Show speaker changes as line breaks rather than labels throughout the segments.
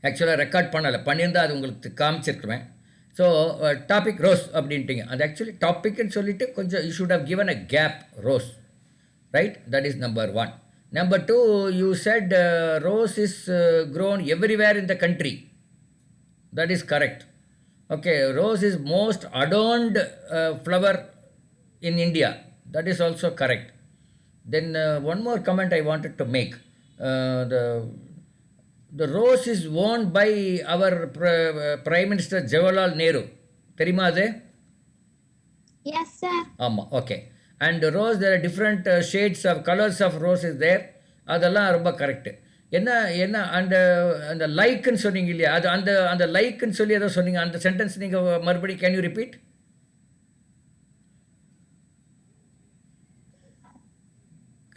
ஆக்சுவலாக ரெக்கார்ட் பண்ணலை, பண்ணியிருந்தால் அது உங்களுக்கு காமிச்சிருக்குவேன். ஸோ டாபிக் ரோஸ் அப்படின்ட்டிங்க. அது ஆக்சுவலி டாப்பிக்னு சொல்லிட்டு கொஞ்சம் you should have given a gap rose, right? That is number one. Number two, you said rose is grown everywhere in the country. That is correct. Okay, rose is most adorned flower in India. That is also correct. Then one more comment I wanted to make. The rose is worn by our Prime Minister Jawaharlal Nehru. தெரியுமா அது?
Yes, sir.
ஆமாம், okay. And rose there are different shades of colors of rose is there. அதெல்லாம் ரொம்ப correct. என்ன என்ன அந்த அந்த லைக்குன்னு சொன்னீங்க இல்லையா, அது அந்த அந்த லைக்குன்னு சொல்லி ஏதோ சொன்னீங்க, அந்த சென்டென்ஸ் நீங்கள் மறுபடியும் கேன் யூ ரிப்பீட்?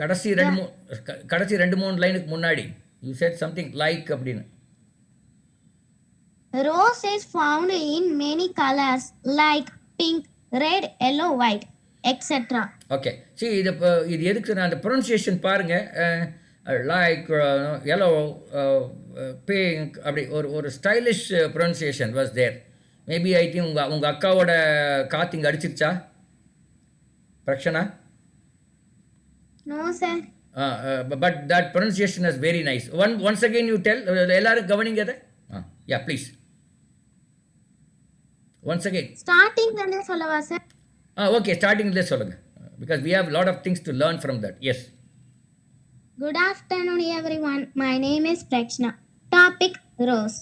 கடைசி ரெண்டு மூணு லைனுக்கு முன்னாடி யூ செட் சம்திங் லைக் அப்படின்னு.
Rose is found in many colors like pink, red, yellow, white, etc.
Okay, சரி, இது எதுக்கு நான் அந்த ப்ரொனன்சியேஷன் பாருங்கள். லைக், yellow, பிங்க், அப்படி ஒரு stylish pronunciation was there. Maybe I think உங்கள் அக்காவோட காற்று இங்கே அடிச்சிருச்சா பிரக்ஷனா?
No, sir.
But that pronunciation is very nice. Once again you tell, எல்லாரும் கவனிங்க அதை. Yeah, please. Once again.
Starting ல சொல்லவா சார்?
Okay, startingல சொல்லுங்க. Because we have a lot of things to learn from that. Yes.
Good afternoon, everyone. My name is Prakshna. Topic rose.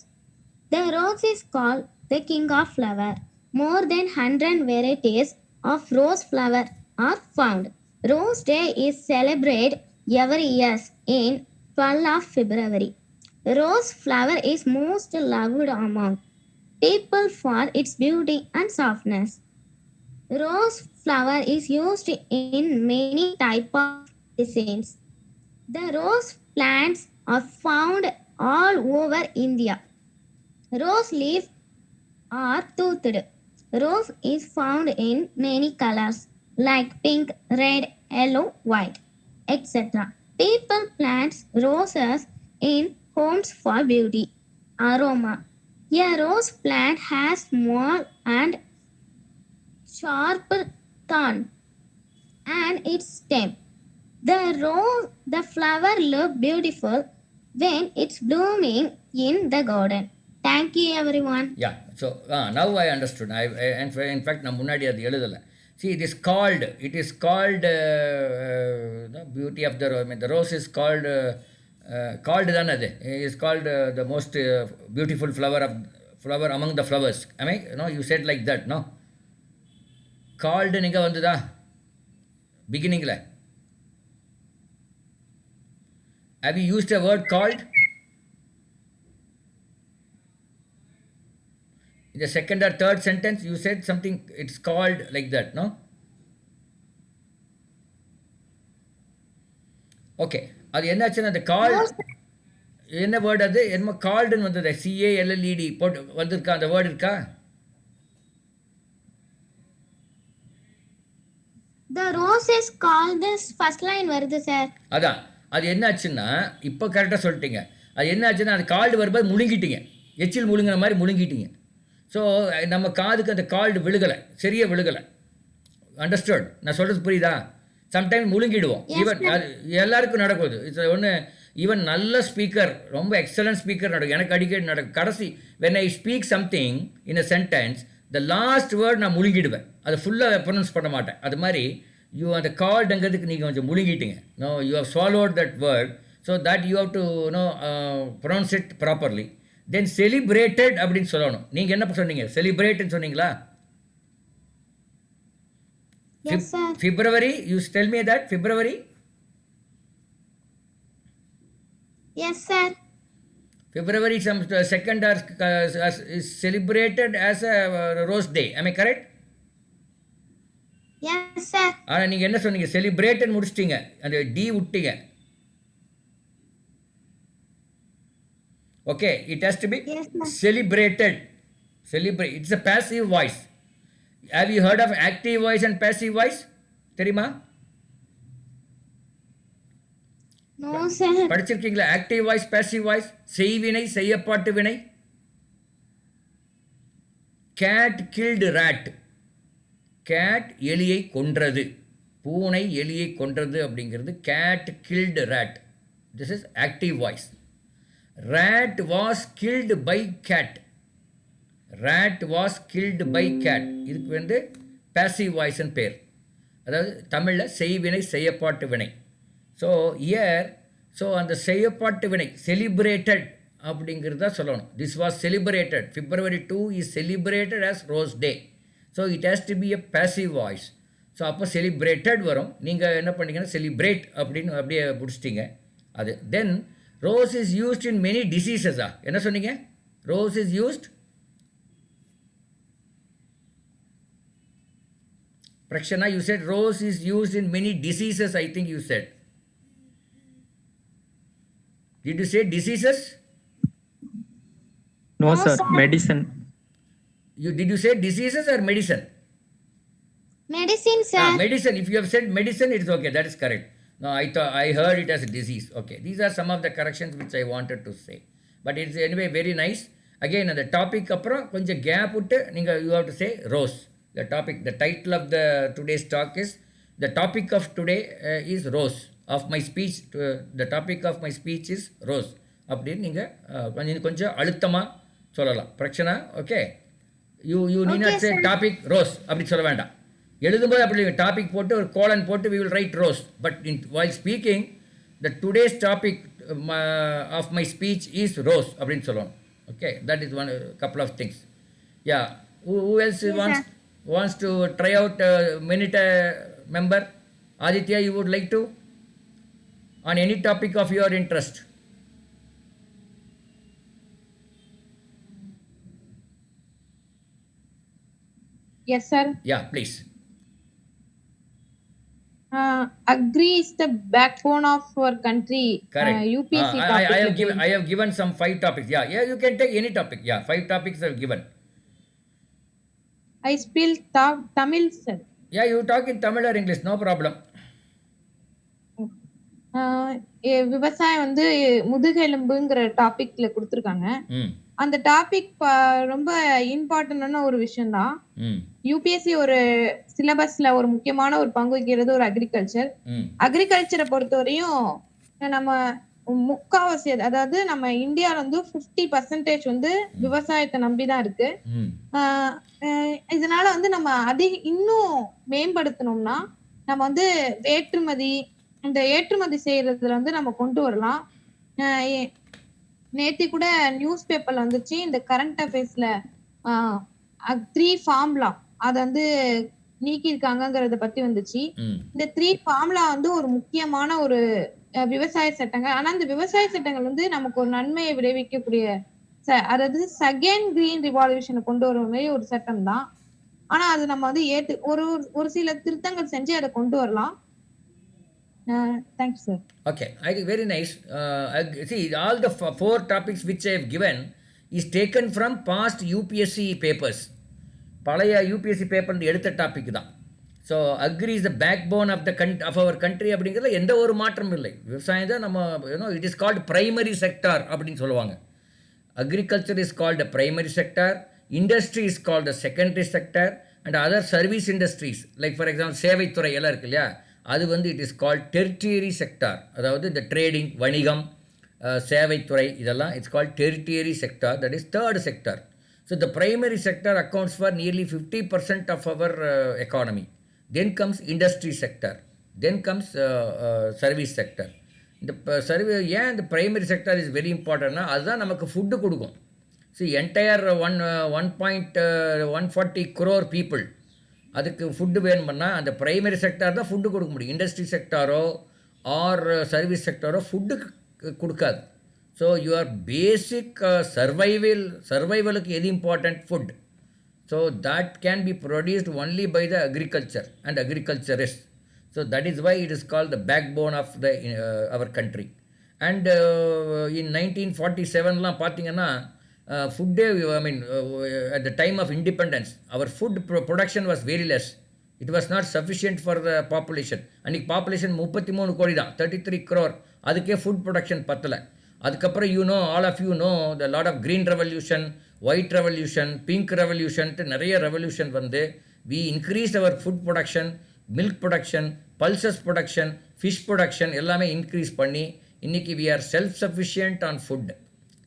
The rose is called the king of flower. More than 100 varieties of rose flower are found. Rose Day is celebrated every year in 12 of February. Rose flower is most loved among people for its beauty and softness. Rose flower is used in many types of medicines. The rose plants are found all over India. Rose leaves are toothed. Rose is found in many colors like pink, red, yellow, white, etc. People plant roses in homes for beauty, aroma. A rose plant has small and sharp thorn and its stem. The flower look beautiful when it's blooming in the garden. Thank you, everyone.
Yeah, so now I understood. In fact நான் முன்னாடி அது எழுதலை. See, it is called the beauty of the rose. I mean, the rose is called தானே அது? Is called the most beautiful flower among the flowers. I mean, you said like that, no? Called நீங்கள் வந்துதா பிகினிங்கில்? Have you used a word called? In the second or third sentence, you said something, it's called like that, no? Okay. அது என்னாச்சுன்னா அந்த கால் என்ன word, அது என்ன கால்டுன்னு வந்தது, CALLED போட்டு வந்திருக்கா, அந்த வேர்டு இருக்கா?
The rose is called, this first line வருது சார்.
அதான், அது என்னாச்சுன்னா இப்போ கரெக்டாக சொல்லிட்டீங்க. அது என்னாச்சுன்னா அது கால்டு வரும்போது முழுங்கிட்டீங்க, எச்சில் முழுங்கின மாதிரி முழுங்கிட்டீங்க. ஸோ நம்ம காதுக்கு அந்த கால்டு விழுகலை, சரியாக விழுகலை. அண்டர்ஸ்டுட்? நான் சொல்கிறது புரியுதா? சம்டைம் முழுங்கிடுவோம். ஈவன் அது எல்லாருக்கும் நடக்குது. இது ஒன்று, ஈவன் நல்ல ஸ்பீக்கர், ரொம்ப எக்ஸலன்ட் ஸ்பீக்கர் நடக்கும், எனக்கு அடிக்கடி நடக்கும். கடைசி when I speak something in a sentence, the last word நான் முழுங்கிடுவேன், அதை ஃபுல்லாக ப்ரொனவுன்ஸ் பண்ண மாட்டேன். அது மாதிரி அந்த கால்டுங்கிறதுக்கு நீங்கள் கொஞ்சம் முழுங்கிட்டீங்க. No, you have swallowed that word, so that you have to pronounce it properly. Then celebrated அப்படின்னு சொல்லணும். நீங்கள் என்ன சொன்னீங்க? செலிப்ரேட்னு சொன்னீங்களா?
Yes, sir.
February, you tell me that February?
Yes, sir.
February some second is celebrated as a Rose Day. Am I correct?
Yes, sir.
ஆனால் நீங்கள் என்ன சொன்னீங்க? செலிப்ரேட்னு முடிச்சிட்டீங்க, அந்த டி விட்டீங்க. Okay, it has to be celebrated. Celebrate. It's a passive voice. Have you heard of active voice and passive voice? தெரியுமா?
No, sir.
படிச்சிருக்கீங்களா? Active voice, passive voice, செய்வினை, செய்யப்பாட்டு வினை. Gate killed rate. கேட் எலியை கொன்றது. பூனை எலியை கொன்றது அப்படிங்கிறது cat killed rat. This is active voice. Rat was killed by cat. Rat was killed by cat. இதுக்கு வந்து பேசிவ் வாய்ஸ்ன்னு பேர். அதாவது தமிழில் செய்வினை, செய்யப்பாட்டு வினை. ஸோ இயர், ஸோ அந்த செய்யப்பாட்டு வினை செலிப்ரேட்டட் அப்படிங்கிறத சொல்லணும். This was celebrated. February 2 is celebrated as rose day. So it has to be a passive voice. So அப்போ செலிப்ரேட்டட் வரும். நீங்கள் என்ன பண்ணீங்கன்னா செலிப்ரேட் அப்படின்னு அப்படியே பிடிச்சிட்டிங்க அது. Then rose is used in many டிசீசஸா? என்ன சொன்னீங்க? Rose is used. Prakshana, you said rose is used in many diseases, I think you said. Did you say diseases?
No,
No,
sir.
sir.
Medicine.
Did you say diseases or medicine?
Medicine, sir.
Medicine. If you have said medicine, it's okay. That is correct. No, I heard it as a disease. Okay. These are some of the corrections which I wanted to say. But it's anyway very nice. Again, the topic அப்புறம் கொஞ்சம் gap விட்டு நீங்கள் you have to say rose. The topic, the title of the today's talk is, the topic of today is rose. Of my speech, the topic of my speech is rose. அப்படின்னு நீங்கள் கொஞ்சம் அழுத்தமாக சொல்லலாம். பிரச்சனை okay. You need not say topic rose அப்படி சொல்ல வேண்டாம். எழுதும்போது அப்படி டாபிக் போட்டு ஒரு கோலன் போட்டு we will write rose. But while speaking, the today's topic of my speech is rose அப்படின்னு சொல்லணும். Okay, that is one couple of things. Yeah, who else wants to try out minute member? Aditya, you would like to on any topic of your interest?
Yes, sir.
Yeah, please.
Agree is the backbone of our country.
Correct.
UPSC
I have given some 5 topics. Yeah, you can take any topic. Yeah, 5 topics I have given.
I speak Tamil, sir.
Yeah, you talk in Tamil or English, no problem.
விவசாயம் வந்து முதுகெலும்புங்கிற டாபிக்ல கொடுத்துருக்காங்க.
ம்
அந்த topic ரொம்ப இம்பார்ட்டன்டான ஒரு விஷயம் தான்.
ம்
யூபிஎஸ்சி ஒரு சிலபஸ்ல ஒரு முக்கியமான ஒரு பங்கு வகிக்கிறது ஒரு அக்ரிகல்ச்சர்.
ம்
அக்ரிகல்ச்சரை பொறுத்தவரையும் நம்ம முக்காவாசி, அதாவது நம்ம இந்தியால வந்து 50% வந்து விவசாயத்தை நம்பிதான் இருக்கு.
ம்
இதனால வந்து நம்ம இன்னும் மேம்படுத்தணும்னா நம்ம வந்து இந்த ஏற்றுமதி செய்யறதுல வந்து நம்ம கொண்டு வரலாம். நேத்தி கூட நியூஸ் பேப்பர்ல வந்துச்சு, இந்த கரண்ட் அஃபேர்ஸ்ல 3 ஃபார்ம்லா அத வந்து நீக்கிருக்காங்கங்கறத பத்தி வந்துச்சு. இந்த 3 ஃபார்ம்லா வந்து ஒரு முக்கியமான ஒரு விவசாய சட்டங்கள். ஆனா இந்த விவசாய சட்டங்கள் வந்து நமக்கு ஒரு நன்மையை விளைவிக்கக்கூடிய, அதாவது செகண்ட் கிரீன் ரிவால்யூஷனை கொண்டு வர மாதிரி ஒரு சட்டம் தான். ஆனா அது நம்ம வந்து ஒரு சில திருத்தங்கள் செஞ்சு அதை கொண்டு வரலாம். Thank you, sir.
Okay, I think very nice. See, all the 4 topics which I have given is taken from past UPSC papers. பழைய யூபிஎஸ்சி பேப்பர் எடுத்த டாபிக் தான். So agri is the backbone of our country அப்படிங்கிறதுல எந்த ஒரு மாற்றமும் இல்லை. விவசாயம் தான் நம்ம it is called primary sector அப்படின்னு சொல்லுவாங்க. Agriculture is called primary sector, industry is called secondary sector, and other service industries like for example சேவைத்துறை எல்லாம் இருக்கு இல்லையா, அது வந்து it is called territory sector. அதாவது இந்த ட்ரேடிங், வணிகம், சேவைத்துறை, இதெல்லாம் it's called territory sector. That is third sector. So the primary sector accounts for nearly 50% of our economy. Then comes industry sector, then comes service sector. இந்த ஏன் இந்த primary sector is very இம்பார்ட்டன்ட்னா அதுதான் நமக்கு food கொடுக்கும். So entire 1.140 crore people அதுக்கு food வேணும்னா அந்த பிரைமரி செக்டார் தான் ஃபுட்டு கொடுக்க முடியும். இண்டஸ்ட்ரி செக்டாரோ ஆர் சர்வீஸ் செக்டாரோ ஃபுட்டு கொடுக்காது. ஸோ யுவர் பேசிக் சர்வைவலுக்கு எது important? Food. So that can be produced only by the agriculture and agriculturist. So that is why it is called the backbone of the our country. And in 1947 பார்த்தீங்கன்னா ஃபுட்டே at the time of independence our food production was very less. It was not sufficient for the population. அன்றைக்கி population 33 கோடி தான், 33 crore அதுக்கே food production பத்தலை. அதுக்கப்புறம் all of you know the lot of green revolution, white revolution, pink ரெவல்யூஷன்ட்டு நிறைய revolution வந்து we increase our food production, milk production, pulses production, fish production எல்லாமே இன்க்ரீஸ் பண்ணி இன்றைக்கி we are self sufficient on food.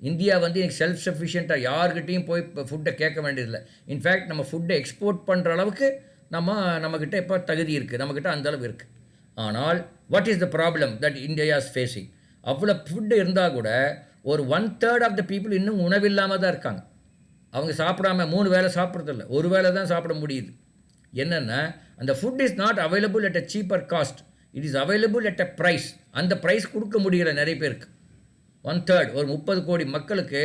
India வந்து எனக்கு self சஃபிஷியண்ட்டாக யார்கிட்டையும் போய் இப்போ ஃபுட்டை கேட்க வேண்டியதில்லை. இன்ஃபேக்ட் நம்ம ஃபுட்டை எக்ஸ்போர்ட் பண்ணுற அளவுக்கு நம்மக்கிட்ட இப்போ தகுதி இருக்குது, நம்மக்கிட்ட அந்தளவு இருக்குது. ஆனால் what is the problem that India is facing? அவ்வளோ ஃபுட்டு இருந்தால் கூட ஒரு 1/3 ஆஃப் த பீப்புள் இன்னும் உணவில்லாமல் தான் இருக்காங்க. அவங்க சாப்பிடாம 3 வேளை சாப்பிட்றதில்ல, ஒரு வேளை தான் சாப்பிட முடியுது. என்னென்னா அந்த food is not available at a cheaper cost, it is available at a price. அந்த ப்ரைஸ் கொடுக்க முடியல நிறைய பேருக்கு. 1/3 ஒரு 30 கோடி மக்களுக்கு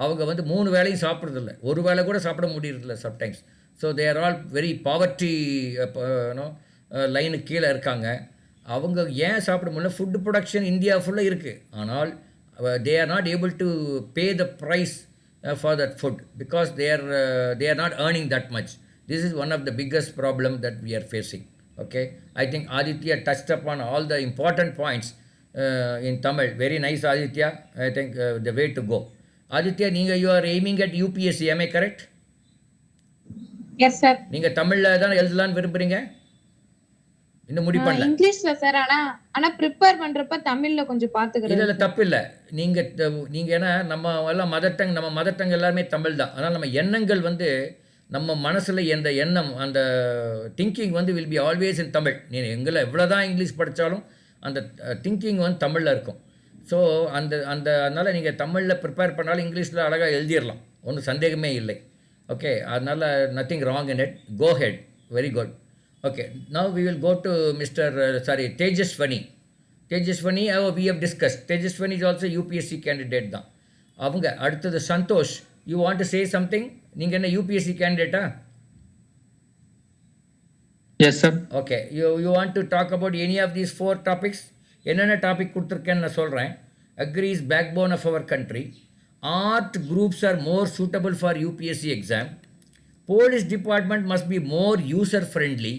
அவங்க வந்து 3 வேளையும் சாப்பிட்றதில்ல, ஒரு வேளை கூட சாப்பிட முடியறதில்ல sometimes. So they are all very poverty லைனுக்கு கீழே இருக்காங்க. அவங்க ஏன் சாப்பிட முடியல? ஃபுட் ப்ரொடக்ஷன் இந்தியா ஃபுல்லாக இருக்குது, ஆனால் they are not able to pay the price for that food because they are not earning that much. This is one of the biggest problem that we are facing. Okay, I think Aditya touched upon all the important points in Tamil. Very nice, Aditya. I think the way to go. Aditya, you are aiming at UPSC, am I correct?
Yes sir.
நீங்கள் தமிழில் தான் எழுதலான்னு விரும்புகிறீங்க? இன்னும் முடி பண்ணல.
இங்கிலீஷ்ல sir. ஆனா prepare பண்றப்ப தமிழ்ல கொஞ்சம் பாத்துக்கிறேன்.
இல்ல தப்பு இல்லை. நீங்க ஏன்னா நம்ம எல்லாம் நம்ம மதர் டங் எல்லாருமே தமிழ் தான். அதனால் நம்ம எண்ணங்கள் வந்து நம்ம மனசில் எந்த எண்ணம், அந்த திங்கிங் வந்து will be always in Tamil. நீ எங்களை எவ்வளோ தான் இங்கிலீஷ் படித்தாலும் அந்த திங்கிங் வந்து தமிழில் இருக்கும். ஸோ அதனால் நீங்கள் தமிழில் ப்ரிப்பேர் பண்ணாலும் இங்கிலீஷில் அழகாக எழுதிடலாம், ஒன்றும் சந்தேகமே இல்லை. ஓகே, அதனால் nothing wrong in it. Go head, very good. Okay, now we will go to Mr. Tejaswani. Tejaswani, we have discussed. Tejaswani is also UPSC candidate தான். அவங்க அடுத்தது Santhosh. You want to say something? நீங்கள் என்ன UPSC candidate?
Yes sir.
Okay, you want to talk about any of these 4 topics? என்னென்ன topic கொடுத்துருக்கேன்னு நான் சொல்கிறேன். Agri is backbone of our country. Art groups are more suitable for UPSC exam. Police department must be more user friendly.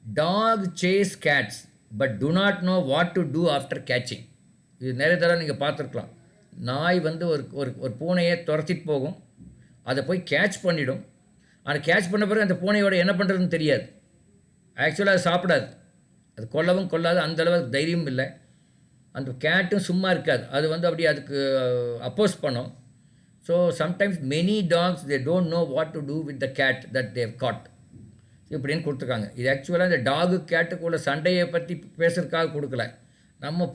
Dog chase cats but do not know what to do after catching. இது நிறைய தடவை நீங்கள் பார்த்துருக்கலாம். நாய் வந்து ஒரு பூனையை துரத்திட்டு போகும், அதை போய் கேட்ச் பண்ணிடும். ஆனால் கேட்ச் பண்ண பிறகு அந்த பூனையோட என்ன பண்ணுறதுன்னு தெரியாது. ஆக்சுவலாக அது சாப்பிடாது, அது கொல்லவும் கொல்லாது, அந்தளவுக்கு தைரியம் இல்லை. அந்த கேட்டும் சும்மா இருக்காது, அது வந்து அப்படியே அதுக்கு அப்போஸ் பண்ணும். So sometimes many dogs they don't know what to do with the cat that they've got இப்படின்னு கொடுத்துருக்காங்க. இது ஆக்சுவலாக இந்த டாகு கேட்டுக்குள்ள சண்டையை பற்றி பேசுறதுக்காக கொடுக்கல. நம்ம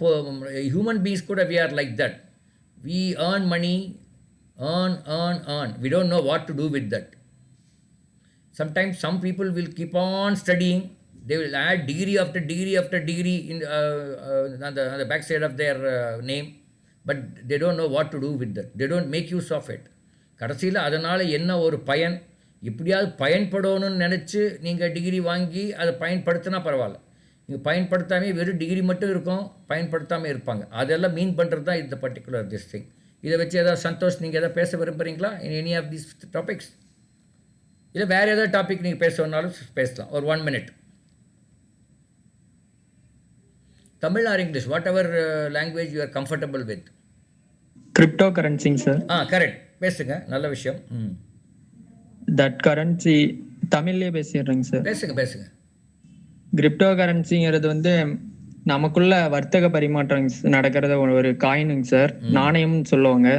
ஹியூமன் பீங்ஸ் கூட we are like that. We earn money, earn. We don't know what to do with that. Sometimes some people will keep on studying. They will add degree after degree in on the back side of their name, but they don't know what to do with that. They don't make use of it. கடைசியில் அதனால் என்ன ஒரு பயன்? இப்படியாவது பயன்படணும்னு நினச்சி நீங்கள் degree வாங்கி அதை பயன்படுத்தினா பரவாயில்ல. நீங்கள் பயன்படுத்தாமே வெறும் டிகிரி மட்டும் இருக்கும், பயன்படுத்தாமல் இருப்பாங்க. அதெல்லாம் மீன் பண்ணுறது தான் இந்த பர்டிகுலர் திஸ் திங். இதை வச்சு ஏதாவது சந்தோஷ் நீங்கள் எதாவது பேச விரும்புகிறீங்களா in any of these topics? இல்லை வேறு ஏதாவது டாபிக் நீங்கள் பேசணுன்னாலும் பேசலாம். ஒரு 1 minute. Tamil or English, whatever language you are comfortable with.
Cryptocurrency sir.
Correct, பேசுங்க, நல்ல விஷயம்.
தட் கரன்சி தமிழ்லேயே பேசிடுறேங்க சார்.
பேசுங்க.
கிரிப்டோ கரன்சிங்கிறது வந்து நமக்குள்ள வர்த்தக பரிமாற்றம் நடக்கிறத ஒரு காயினுங்க சார், நாணயம்னு சொல்லுவாங்க.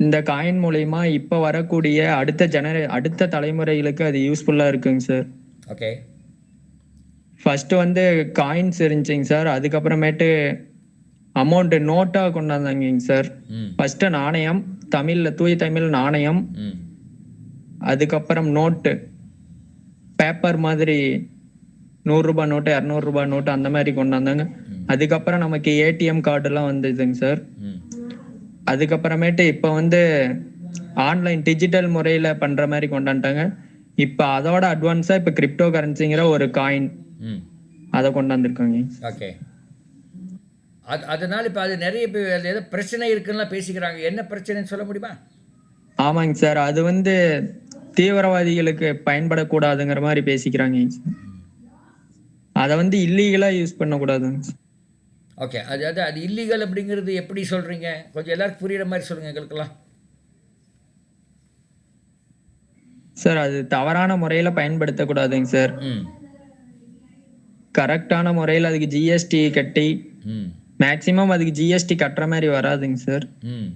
இந்த காயின் மூலயமா இப்ப வரக்கூடிய அடுத்த தலைமுறைகளுக்கு அது யூஸ்ஃபுல்லா இருக்குங்க சார்.
ஓகே,
ஃபர்ஸ்ட் வந்து காயின்ஸ் இருந்துச்சுங்க சார், அதுக்கப்புறமேட்டு அமௌண்ட் நோட்டா கொண்டாந்தாங்க சார். ஃபர்ஸ்ட் நாணயம், தமிழ்ல தூய தமிழ் நாணயம், அதுக்கப்புறம் நோட்டு, பேப்பர் மாதிரி 100 ரூபாய் நோட்டு, 200 ரூபாய் நோட்டு அந்த மாதிரி கொண்டாந்தாங்க. அதுக்கப்புறம் நமக்கு ஏடிஎம் கார்டு எல்லாம் வந்ததுங்க சார். அதுக்கப்புறமேட்டு இப்ப வந்து ஆன்லைன் டிஜிட்டல் முறையில பண்ற மாதிரி கொண்டாண்டாங்க. இப்ப அதோட அட்வான்ஸா இப்ப கிரிப்டோ கரன்சிங்கிற ஒரு காயின் அதை கொண்டாந்துருக்காங்க.
ஓகே, அதனால இப்ப அது நிறைய பேர் ஏதோ பிரச்சனை இருக்குன்னா பேசிக்கிறாங்க. என்ன பிரச்சனைன்னு சொல்ல முடியுமா?
ஆமாங்க சார், அது வந்து தீவிரவாதிகளுக்கு பயன்படக்கூடாதுங்கிற மாதிரி பேசிக்கிறாங்க. அதை வந்து இல்லீகலா யூஸ் பண்ண கூடாதுங்க.
ஓகே. அது இல்லீகல் அப்படிங்கிறது எப்படி சொல்கிறீங்க? கொஞ்சம் எல்லாருக்கும் புரிகிற மாதிரி சொல்லுங்கள் எங்களுக்கெல்லாம்.
சார் அது தவறான முறையில பயன்படுத்தக்கூடாதுங்க சார்.
ம்
கரெக்டான முறையில அதுக்கு ஜிஎஸ்டி கட்டி
ம்
மேக்சிமம் அதுக்கு ஜிஎஸ்டி கட்டுற மாதிரி வராதுங்க சார்.
ம்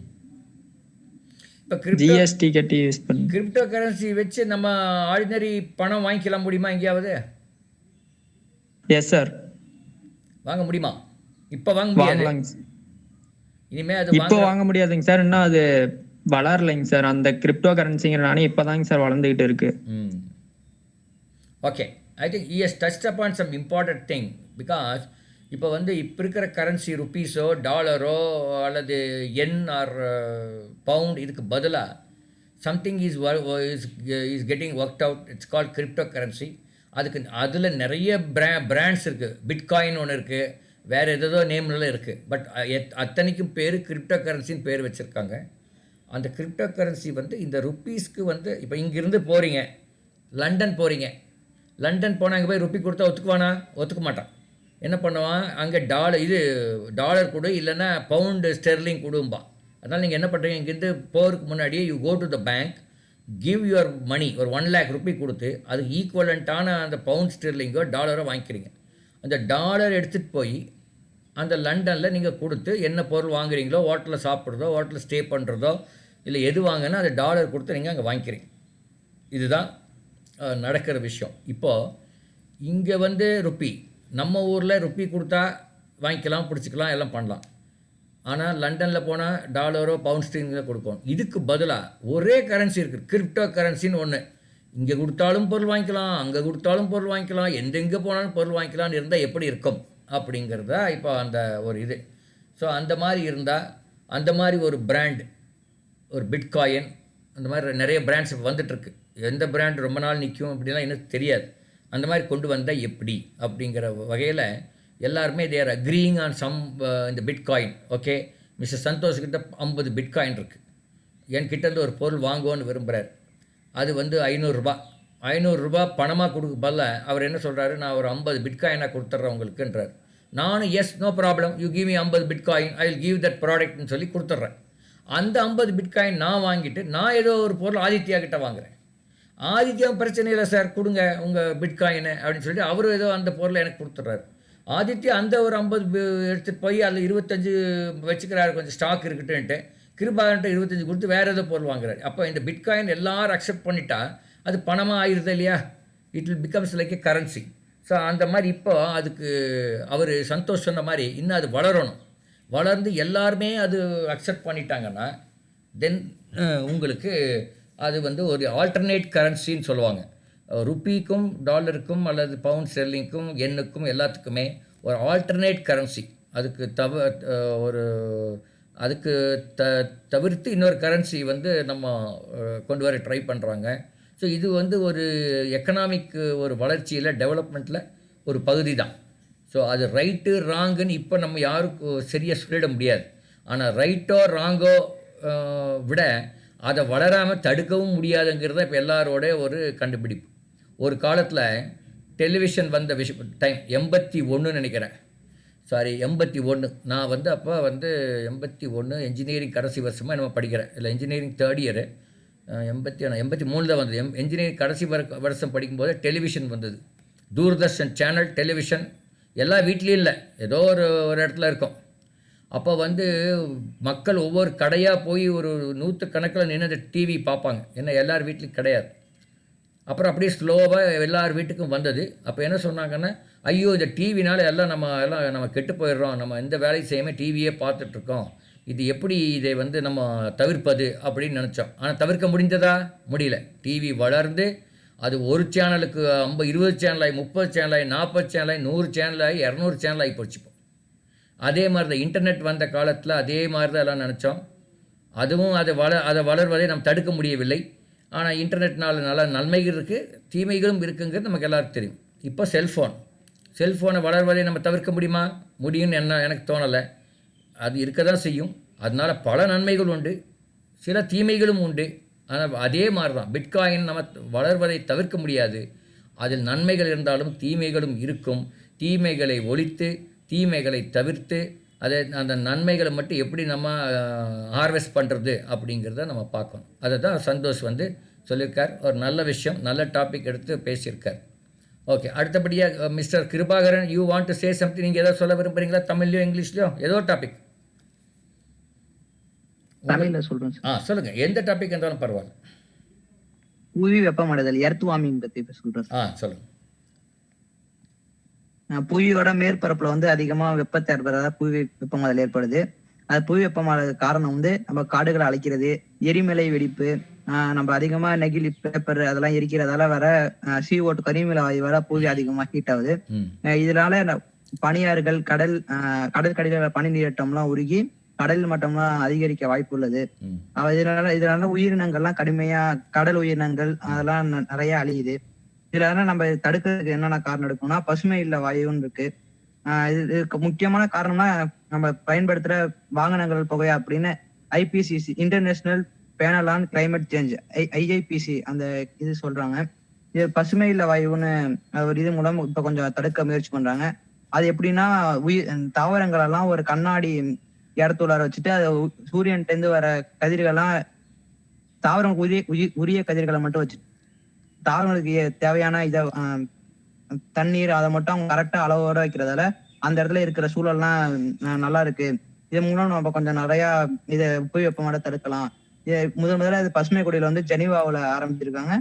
இப்போ
ஜிஎஸ்டி கட்டி யூஸ் பண்ணு.
கிரிப்டோ கரன்சி வச்சு நம்ம ஆர்டினரி பணம் வாங்கிக்கலாம் முடியுமா எங்கேயாவது?
எஸ் சார்,
வாங்க முடியுமா? இப்போ வாங்க முடியாது.
வாங்கலாங்க சார்.
இனிமே அது
இப்போ வாங்க முடியாதுங்க சார், இன்னும் அது வளரலைங்க சார். அந்த கிரிப்டோ கரன்சிங்கிற நானே இப்போதாங்க சார் வளர்ந்துகிட்டு இருக்கு.
Okay, I think he has touched upon some important thing because இப்போ வந்து இப்போ இருக்கிற கரன்சி ருப்பீஸோ டாலரோ அல்லது என் ஆர் பவுண்ட் இதுக்கு பதிலாக something is getting worked out. It's called crypto currency. அதில் நிறைய பிராண்ட்ஸ் இருக்குது. பிட்காயின் ஒன்று இருக்குது, வேறு ஏதோ நேம்லாம் இருக்குது. பட் அத்தனைக்கும் பேர் கிரிப்டோ கரன்சின்னு பேர் வச்சுருக்காங்க. அந்த கிரிப்டோ கரன்சி வந்து இந்த ருப்பீஸ்க்கு வந்து இப்போ இங்கேருந்து போகிறீங்க, லண்டன் போகிறீங்க. லண்டன் போனால் அங்கே போய் ருப்பி கொடுத்தா ஒத்துக்குவானா? ஒத்துக்க மாட்டான். என்ன பண்ணுவான்? அங்கே டாலர் கொடு, இல்லைன்னா பவுண்டு ஸ்டெர்லிங் கொடும்பா. அதனால் நீங்கள் என்ன பண்ணுறீங்க, இங்கேருந்து போகிறதுக்கு முன்னாடியே you go to the bank, give your money, ஒரு 1 lakh ரூபி கொடுத்து அதுக்கு ஈக்குவலண்ட்டான அந்த பவுண்ட் ஸ்டெர்லிங்கோ டாலரோ வாங்கிக்கிறீங்க. அந்த டாலர் எடுத்துகிட்டு போய் அந்த லண்டனில் நீங்கள் கொடுத்து என்ன பொருள் வாங்குறீங்களோ, ஹோட்டலில் சாப்பிட்றதோ, ஹோட்டலில் ஸ்டே பண்ணுறதோ, இல்லை எது வாங்கினா அந்த டாலர் கொடுத்து நீங்கள் அங்கே வாங்கிக்கிறீங்க. இதுதான் நடக்கிற விஷயம். இப்போது இங்கே வந்து ருப்பி, நம்ம ஊரில் ருப்பி கொடுத்தா வாங்கிக்கலாம், பிடிச்சிக்கலாம், எல்லாம் பண்ணலாம். ஆனால் லண்டனில் போனால் டாலரோ பவுண்ட் ஸ்டெர்லிங்கோ கொடுக்கணும். இதுக்கு பதிலாக ஒரே கரன்சி இருக்குது, கிரிப்டோ கரன்சின்னு ஒன்று. இங்கே கொடுத்தாலும் பொருள் வாங்கிக்கலாம், அங்கே கொடுத்தாலும் பொருள் வாங்கிக்கலாம், எங்கெங்கே போனாலும் பொருள் வாங்கிக்கலாம்னு இருந்தால் எப்படி இருக்கும் அப்படிங்கிறதா இப்போ அந்த ஒரு இது. ஸோ அந்த மாதிரி இருந்தால், அந்த மாதிரி ஒரு பிராண்ட், ஒரு பிட்காயின், அந்த மாதிரி நிறைய பிராண்ட்ஸ் இப்போ வந்துட்டுருக்கு. எந்த பிராண்ட் ரொம்ப நாள் நிற்கும் அப்படின்லாம் எனக்கு தெரியாது. அந்த மாதிரி கொண்டு வந்தால் எப்படி அப்படிங்கிற வகையில் எல்லாருமே தேர் அக்ரீயிங் ஆன் சம் இந்த பிட்காயின். ஓகே, மிஸ்டர் சந்தோஷ்கிட்ட 50 பிட்காயின் இருக்குது. என்கிட்டேருந்து ஒரு பொருள் வாங்குவோன்னு விரும்புகிறார். அது வந்து 500 ரூபா பணமாக கொடுக்க பதிலாக அவர் என்ன சொல்கிறாரு, நான் ஒரு 50 பிட்காயினாக கொடுத்துட்றேன் உங்களுக்குன்றார். நானும் yes, no problem, you give me 50 bitcoin, I will give that ப்ராடக்ட்னு சொல்லி கொடுத்துட்றேன். அந்த 50 பிட்காயின் நான் வாங்கிட்டு நான் ஏதோ ஒரு பொருள் ஆதித்யா கிட்ட வாங்குகிறேன். ஆதித்யா பிரச்சனை இல்லை சார், கொடுங்க உங்கள் பிட்காயினை அப்படின்னு சொல்லிட்டு அவர் ஏதோ அந்த பொருளை எனக்கு கொடுத்துட்றாரு. ஆதித்யா அந்த ஒரு 50 எடுத்துகிட்டு போய் அதில் 25 வச்சுக்கிறாரு, கொஞ்சம் ஸ்டாக் இருக்குன்ட்டு. கிருபாகன்ட்ட 25 கொடுத்து வேறு ஏதோ பொருள் வாங்குறாரு. அப்போ இந்த பிட்காயின் எல்லாரும் அக்செப்ட் பண்ணிட்டா அது பணமாக ஆயிடுது இல்லையா? It will becomes like a currency. So அந்த மாதிரி இப்போ அதுக்கு அவர் சந்தோஷ் சொன்ன மாதிரி இன்னும் அது வளரணும். வளர்ந்து எல்லாருமே அது அக்செப்ட் பண்ணிட்டாங்கன்னா தென் உங்களுக்கு அது வந்து ஒரு ஆல்டர்னேட் கரன்சின்னு சொல்லுவாங்க. ருப்பிக்கும் டாலருக்கும் அல்லது பவுண்ட் ஸ்டெர்லிங்க்கும் எண்ணுக்கும் எல்லாத்துக்குமே ஒரு ஆல்டர்னேட் கரன்சி. அதுக்கு தவிர்த்து இன்னொரு கரன்சி வந்து நம்ம கொண்டு வர ட்ரை பண்ணுறாங்க. ஸோ இது வந்து ஒரு எக்கனாமிக் ஒரு வளர்ச்சியில், டெவலப்மெண்ட்டில் ஒரு பகுதி தான். ஸோ அது ரைட்டு ராங்குன்னு இப்போ நம்ம யாருக்கும் சரியாக சொல்லிட முடியாது. ஆனால் ரைட்டோ ராங்கோ விட அதை வளராமல் தடுக்கவும் முடியாதுங்கிறத இப்போ எல்லாரோட ஒரு கண்டுபிடிப்பு. ஒரு காலத்தில் டெலிவிஷன் வந்த டைம் 81 நினைக்கிறேன், சாரி 81. நான் வந்து அப்போ வந்து 81 என்ஜினியரிங் கடைசி வருஷமாக நம்ம படிக்கிறேன், இல்லை என்ஜினியரிங் 3rd இயரு. 83 தான் வந்தது. என்ஜினியரிங் கடைசி வருஷம் படிக்கும்போது டெலிவிஷன் வந்தது. தூர்தர்ஷன் சேனல் டெலிவிஷன் எல்லா வீட்லேயும் இல்லை, ஏதோ ஒரு இடத்துல இருக்கும். அப்போ வந்து மக்கள் ஒவ்வொரு கடையாக போய் ஒரு 100கணக்கில் நின்று அந்த டிவி பார்ப்பாங்க. ஏன்னா எல்லார் வீட்லேயும் கிடையாது. அப்புறம் அப்படியே ஸ்லோவாக எல்லார் வீட்டுக்கும் வந்தது. அப்போ என்ன சொன்னாங்கன்னா, ஐயோ இந்த டிவினால் எல்லாம் நம்ம கெட்டு போயிடுறோம், நம்ம எந்த வேலையும் செய்யாமல் டிவியே பார்த்துட்ருக்கோம், இது எப்படி இதை வந்து நம்ம தவிர்ப்பது அப்படின்னு நினச்சோம். ஆனால் தவிர்க்க முடிந்ததா? முடியல. டிவி வளர்ந்து அது ஒரு சேனலுக்கு 20 சேனலாகி, 30 சேனலாகி, 40 சேனலாகி, 100 சேனலாகி, 200 சேனலாகி போச்சுப்போம். அதே மாதிரி தான் இன்டர்நெட் வந்த காலத்தில் அதே மாதிரி தான் எல்லாம் நினச்சோம். அதுவும் அதை வளர்வதை நம்ம தடுக்க முடியவில்லை. ஆனால் இன்டர்நெட்னால் நல்ல நன்மைகள் இருக்குது, தீமைகளும் இருக்குங்கிறது நமக்கு எல்லாருக்கும் தெரியும். இப்போ செல்ஃபோனை வளர்வதை நம்ம தவிர்க்க முடியுமா? முடியும்னு எனக்கு தோணலை. அது இருக்க தான் செய்யும். அதனால் பல நன்மைகள் உண்டு, சில தீமைகளும் உண்டு. ஆனால் அதே மாதிரி தான் பிட்காயின் நம்ம வளர்வதை தவிர்க்க முடியாது. அதில் நன்மைகள் இருந்தாலும் தீமைகளும் இருக்கும். தீமைகளை ஒழித்து தீமைகளை தவிர்த்து அதை அந்த நன்மைகளை மட்டும் எப்படி நம்ம ஹார்வெஸ்ட் பண்ணுறது அப்படிங்கிறத நம்ம பார்க்கணும். அதை தான் சந்தோஷ் வந்து சொல்லியிருக்கார். ஒரு நல்ல விஷயம், நல்ல டாபிக் எடுத்து பேசியிருக்கார். ஓகே, அடுத்தபடியாக mister Kirubakaran, you want to say something. நீங்கள் ஏதோ சொல்ல விரும்புகிறீங்களா? தமிழ்லையோ இங்கிலீஷ்லையோ ஏதோ டாபிக்?
தமிழ்ல சொல்றேன் சார்.
சொல்லுங்கள், எந்த டாபிக் இருந்தாலும் பரவாயில்ல.
புவி வெப்பமடைதல், எர்த் வார்மிங் பத்தி இப்ப சொல்றேன் சார்.
சொல்லுங்கள்.
புவியோட மேற்பரப்புல வந்து அதிகமா வெப்பத்தை ஏற்படுறதா புவி வெப்பமாதல் ஏற்படுது. அது புவி வெப்பமாதல் காரணம் வந்து நம்ம காடுகளை அழிக்கிறது, எரிமலை வெடிப்பு, நம்ம அதிகமா நெகிழி பேப்பர் அதெல்லாம் எரிக்கிறதால வர CO2 கரிமல வாயு வர புவி அதிகமா ஹீட் ஆகுது. இதனால பனியாறுகள், கடற்கரையில பனி நீரட்டம்லாம் உருகி கடல் மட்டம்லாம் அதிகரிக்க வாய்ப்பு உள்ளது. இதனால உயிரினங்கள்லாம் கடுமையா, கடல் உயிரினங்கள் அதெல்லாம் நிறைய அழியுது. இதனால நம்ம தடுக்கிறதுக்கு என்னென்ன காரணம் எடுக்கணும்னா பசுமை இல்ல வாயுன்னு இருக்கு. இதுக்கு முக்கியமான காரணம்னா நம்ம பயன்படுத்துற வாகனங்கள் புகை அப்படின்னு IPCC, international panel on climate change, IIPC அந்த இது சொல்றாங்க. இது பசுமை இல்ல வாயுன்னு ஒரு இது மூலம் இப்ப கொஞ்சம் தடுக்க முயற்சி பண்றாங்க. அது எப்படின்னா தாவரங்கள் எல்லாம் ஒரு கண்ணாடி இடத்துள்ளார வச்சுட்டு அது சூரியன்ல இருந்து வர கதிர்கள்லாம் தாவரங்களுக்கு உரிய கதிர்களை மட்டும் வச்சு தாவரங்களுக்கு தேவையான தண்ணீர் அதை மட்டும் அவங்க கரெக்டா அளவோட வைக்கிறதால அந்த இடத்துல இருக்கிற சூழல்லாம் நல்லா இருக்கு. இது மூலம் நம்ம கொஞ்சம் நிறைய இதை புவி வெப்பமாட தடுக்கலாம். முதல்ல இது பசுமை குடியில வந்து ஜெனீவாவில் ஆரம்பிச்சிருக்காங்க.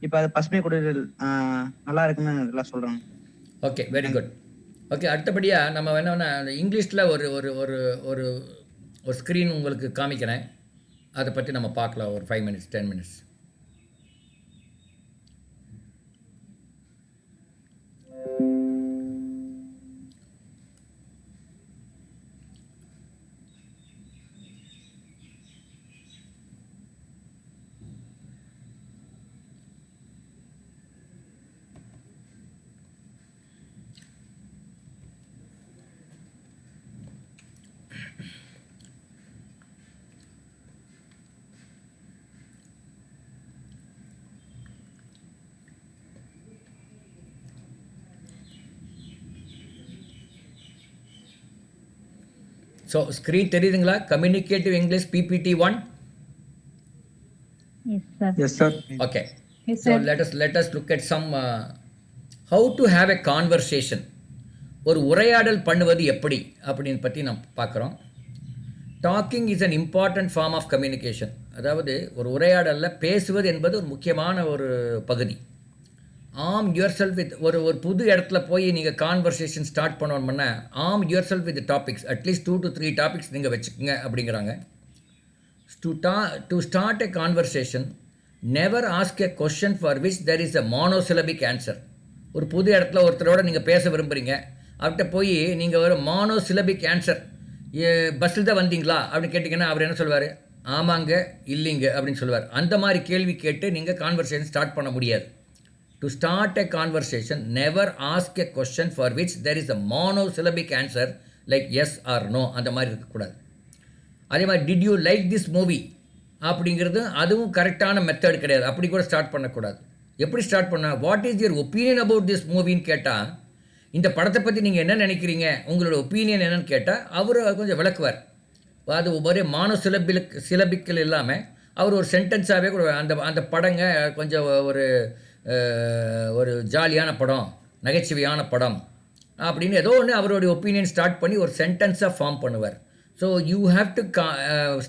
இப்ப அது பசுமை குடியில் நல்லா இருக்குன்னு எல்லாம் சொல்றாங்க.
Okay, very good. ஓகே, அடுத்தபடியாக நம்ம என்னன்னா இங்கிலீஷில் ஒரு ஒரு ஒரு ஒரு ஒரு ஸ்க்ரீன் உங்களுக்கு காமிக்கிறேன். அதை பற்றி நம்ம பார்க்கலாம் ஒரு 5 minutes 10 minutes. ஸோ ஸ்க்ரீன் தெரியுதுங்களா? Communicative English PPT-1.
Yes sir.
Okay. So let us look at some how to have a conversation. ஒரு உரையாடல் பண்ணுவது எப்படி அப்படின்னு பற்றி நம்ம பார்க்குறோம். Talking is an important form of communication. அதாவது ஒரு உரையாடலில் பேசுவது என்பது ஒரு முக்கியமான ஒரு பகுதி. யுவர் செல்ஃப் வித் ஒரு புது இடத்துல போய் நீங்கள் கான்வர்சேஷன் ஸ்டார்ட் பண்ணணும்னா your self with topics, at least 2 to 3 topics நீங்கள் வச்சுக்கோங்க அப்படிங்கிறாங்க. To start a conversation, never ask a question for which there is a monosyllabic answer. ஒரு புது இடத்துல ஒருத்தரோட நீங்கள் பேச விரும்புகிறீங்க, அவர்கிட்ட போய் நீங்கள் ஒரு மோனோசிலபிக் ஆன்சர், பஸ்ஸில் தான் வந்தீங்களா அப்படின்னு கேட்டிங்கன்னா அவர் என்ன சொல்லுவார்? ஆமாங்க, இல்லைங்க அப்படின்னு சொல்லுவார். அந்த மாதிரி கேள்வி கேட்டு நீங்கள் கான்வர்சேஷன் ஸ்டார்ட் பண்ண முடியாது. To start a conversation, never ask a question for which there is a monosyllabic answer like yes or no. அந்த மாதிரி இருக்கக்கூடாது. அதே மாதிரி did you like this movie அப்படிங்கிறது அதுவும் கரெக்டான மெத்தட் கிடையாது. அப்படி கூட ஸ்டார்ட் பண்ணக்கூடாது. எப்படி ஸ்டார்ட் பண்ண, what is your opinion about this மூவின்னு கேட்டால், இந்த படத்தை பற்றி நீங்கள் என்ன நினைக்கிறீங்க, உங்களோட ஒப்பீனியன் என்னன்னு கேட்டால் அவர் கொஞ்சம் விளக்குவார். அது ஒரே சிலபிக்கல் இல்லாமல் அவர் ஒரு சென்டென்ஸாகவே கூட அந்த படங்க கொஞ்சம் ஒரு ஜாலியான படம், நகைச்சுவையான படம் அப்படின்னு ஏதோ ஒன்று அவருடைய ஒப்பீனியன் ஸ்டார்ட் பண்ணி ஒரு சென்டென்ஸாக ஃபார்ம் பண்ணுவார். So you have to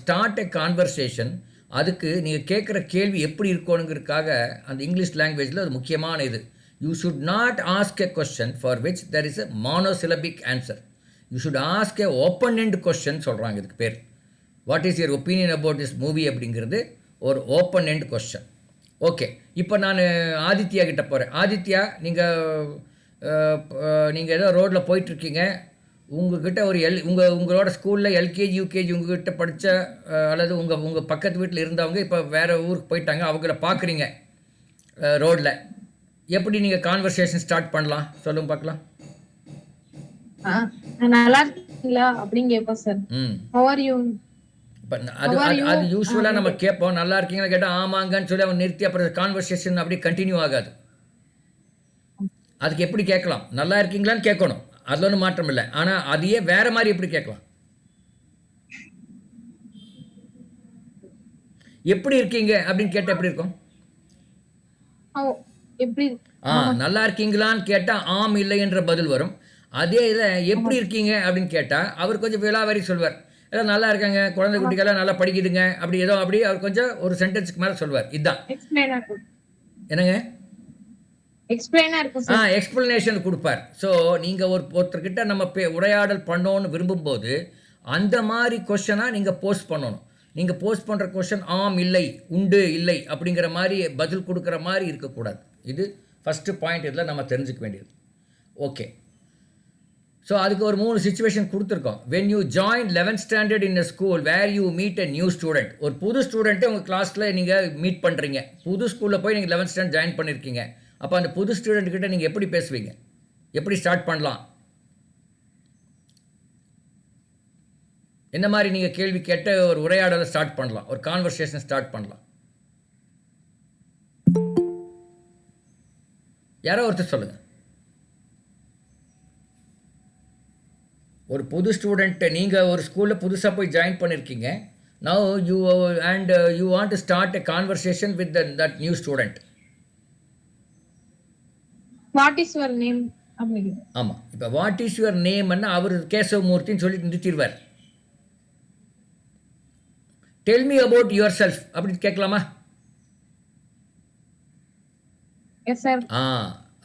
start a conversation. அதுக்கு நீங்கள் கேட்குற கேள்வி எப்படி இருக்கணுங்கிறதுக்காக அந்த இங்கிலீஷ் லாங்குவேஜில் அது முக்கியமான இது. You should not ask a question for which there is a monosyllabic answer. You should ask a open end question சொல்கிறாங்க இதுக்கு பேர். What is your opinion about this movie அப்படிங்கிறது ஒரு ஓப்பன் எண்ட் கொஸ்டின். ஓகே, இப்போ நான் ஆதித்யா கிட்ட போகிறேன். ஆதித்யா, நீங்கள் ஏதோ ரோட்டில் போயிட்டுருக்கீங்க, உங்ககிட்ட ஒரு உங்களோட ஸ்கூலில் LKG UKG உங்ககிட்ட படித்த அல்லது உங்கள் பக்கத்து வீட்டில் இருந்தவங்க இப்போ வேறு ஊருக்கு போயிட்டாங்க, அவங்கள பார்க்குறீங்க ரோட்டில். எப்படி நீங்கள் கான்வர்சேஷன் ஸ்டார்ட் பண்ணலாம் சொல்லுங்க பார்க்கலாம்.
நல்லா இருக்கீங்களா அப்படின்னு கேட்போம் சார். How are you?
அது யூஸ்வலாக நம்ம கேட்போம். நல்லா இருக்கீங்களா கேட்டால் ஆமாங்கன்னு சொல்லி அவன் நிறுத்தி அப்புறம் கான்வர்சேஷன் அப்படி கண்டினியூ ஆகாது. அதுக்கு எப்படி கேட்கலாம்? நல்லா இருக்கீங்களான்னு கேட்கணும். அதில் ஒன்றும் மாற்றம் இல்லை. ஆனால் அதையே வேற மாதிரி எப்படி கேட்கலாம்? எப்படி இருக்கீங்க அப்படின்னு கேட்டால் எப்படி இருக்கும்?
எப்படி
நல்லா இருக்கீங்களான்னு கேட்டால் ஆம் இல்லை என்ற பதில் வரும். அதே இதை எப்படி இருக்கீங்க அப்படின்னு கேட்டால் அவர் கொஞ்சம் விலாவாரி சொல்வார். எல்லாம் நல்லா இருக்காங்க, குழந்தை குட்டிகள்லாம் நல்லா படிக்குதுங்க, அப்படி ஏதோ அப்படி அவர் கொஞ்சம் ஒரு சென்டென்ஸுக்கு மேலே சொல்வார். இதுதான் என்னங்க எக்ஸ்பிளனேஷன் கொடுப்பார். ஸோ நீங்கள் ஒருத்தர்கிட்ட நம்ம உரையாடல் பண்ணோன்னு விரும்பும்போது அந்த மாதிரி கொஷனாக நீங்கள் போஸ்ட் பண்ணணும். நீங்கள் போஸ்ட் பண்ணுற கொஷன் ஆம் இல்லை உண்டு இல்லை அப்படிங்கிற மாதிரி பதில் கொடுக்குற மாதிரி இருக்கக்கூடாது. இது ஃபஸ்ட்டு பாயிண்ட். இதில் நம்ம தெரிஞ்சுக்க வேண்டியது. ஓகே, ஸோ அதுக்கு ஒரு 3 சிச்சுவேஷன் கொடுத்துருக்கோம். When you join 11th standard in a school where you meet a new student. ஒரு புது ஸ்டூடெண்ட்டை உங்கள் கிளாஸில் நீங்கள் மீட் பண்ணுறீங்க. புது ஸ்கூலில் போய் நீங்கள் 11th ஸ்டாண்டர்ட் ஜாயின் பண்ணியிருக்கீங்க. அப்போ அந்த புது ஸ்டூடெண்ட்கிட்ட நீங்கள் எப்படி பேசுவீங்க? எப்படி ஸ்டார்ட் பண்ணலாம்? என்ன மாதிரி நீங்கள் கேள்வி கேட்ட ஒரு உரையாடலை ஸ்டார்ட் பண்ணலாம், ஒரு கான்வர்சேஷன் ஸ்டார்ட் பண்ணலாம்? யாரோ ஒருத்தர் சொல்லுங்கள். ஒரு புது ஸ்டூடெண்ட்டை நீங்கள் ஒரு ஸ்கூலில் புதுசாக போய் ஜாயின் பண்ணியிருக்கீங்க. Now you want to start a conversation with that new student.
What is your name அப்படின்னு.
ஆமாம், இப்போ வாட் இஸ் யுவர் நேம்னா அவர் கேசவமூர்த்தின்னு சொல்லி நிறுத்திடுவார். Tell me about yourself அப்படின்னு கேட்கலாமா?
Yes sir.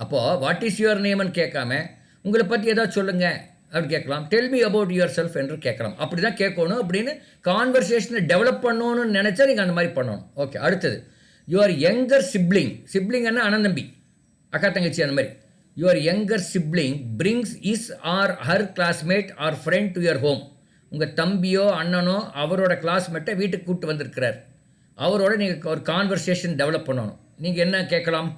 அப்போது வாட் இஸ் யுவர் நேம்னு கேட்காம உங்களை பற்றி ஏதாவது சொல்லுங்கள் அப்படி கேட்கலாம். Tell me about yourself என்று கேட்கலாம். அப்படி தான் கேட்கணும். அப்படின்னு கான்வர்சேஷனை டெவலப் பண்ணணும்னு நினச்சா நீங்கள் அந்த மாதிரி பண்ணணும். ஓகே, அடுத்தது யுவர் யங்கர் சிப்ளிங். சிப்ளிங்கன்னா அண்ணன் தம்பி, அக்கா தங்கச்சி, அந்த மாதிரி. Your younger sibling brings his or her classmate or friend to your home. உங்கள் தம்பியோ அண்ணனோ அவரோட கிளாஸ்மேட்டை வீட்டுக்கு கூப்பிட்டு வந்திருக்கிறார். அவரோட நீங்கள் ஒரு கான்வர்சேஷன் டெவலப் பண்ணணும். நீங்கள் என்ன கேட்கலாம்?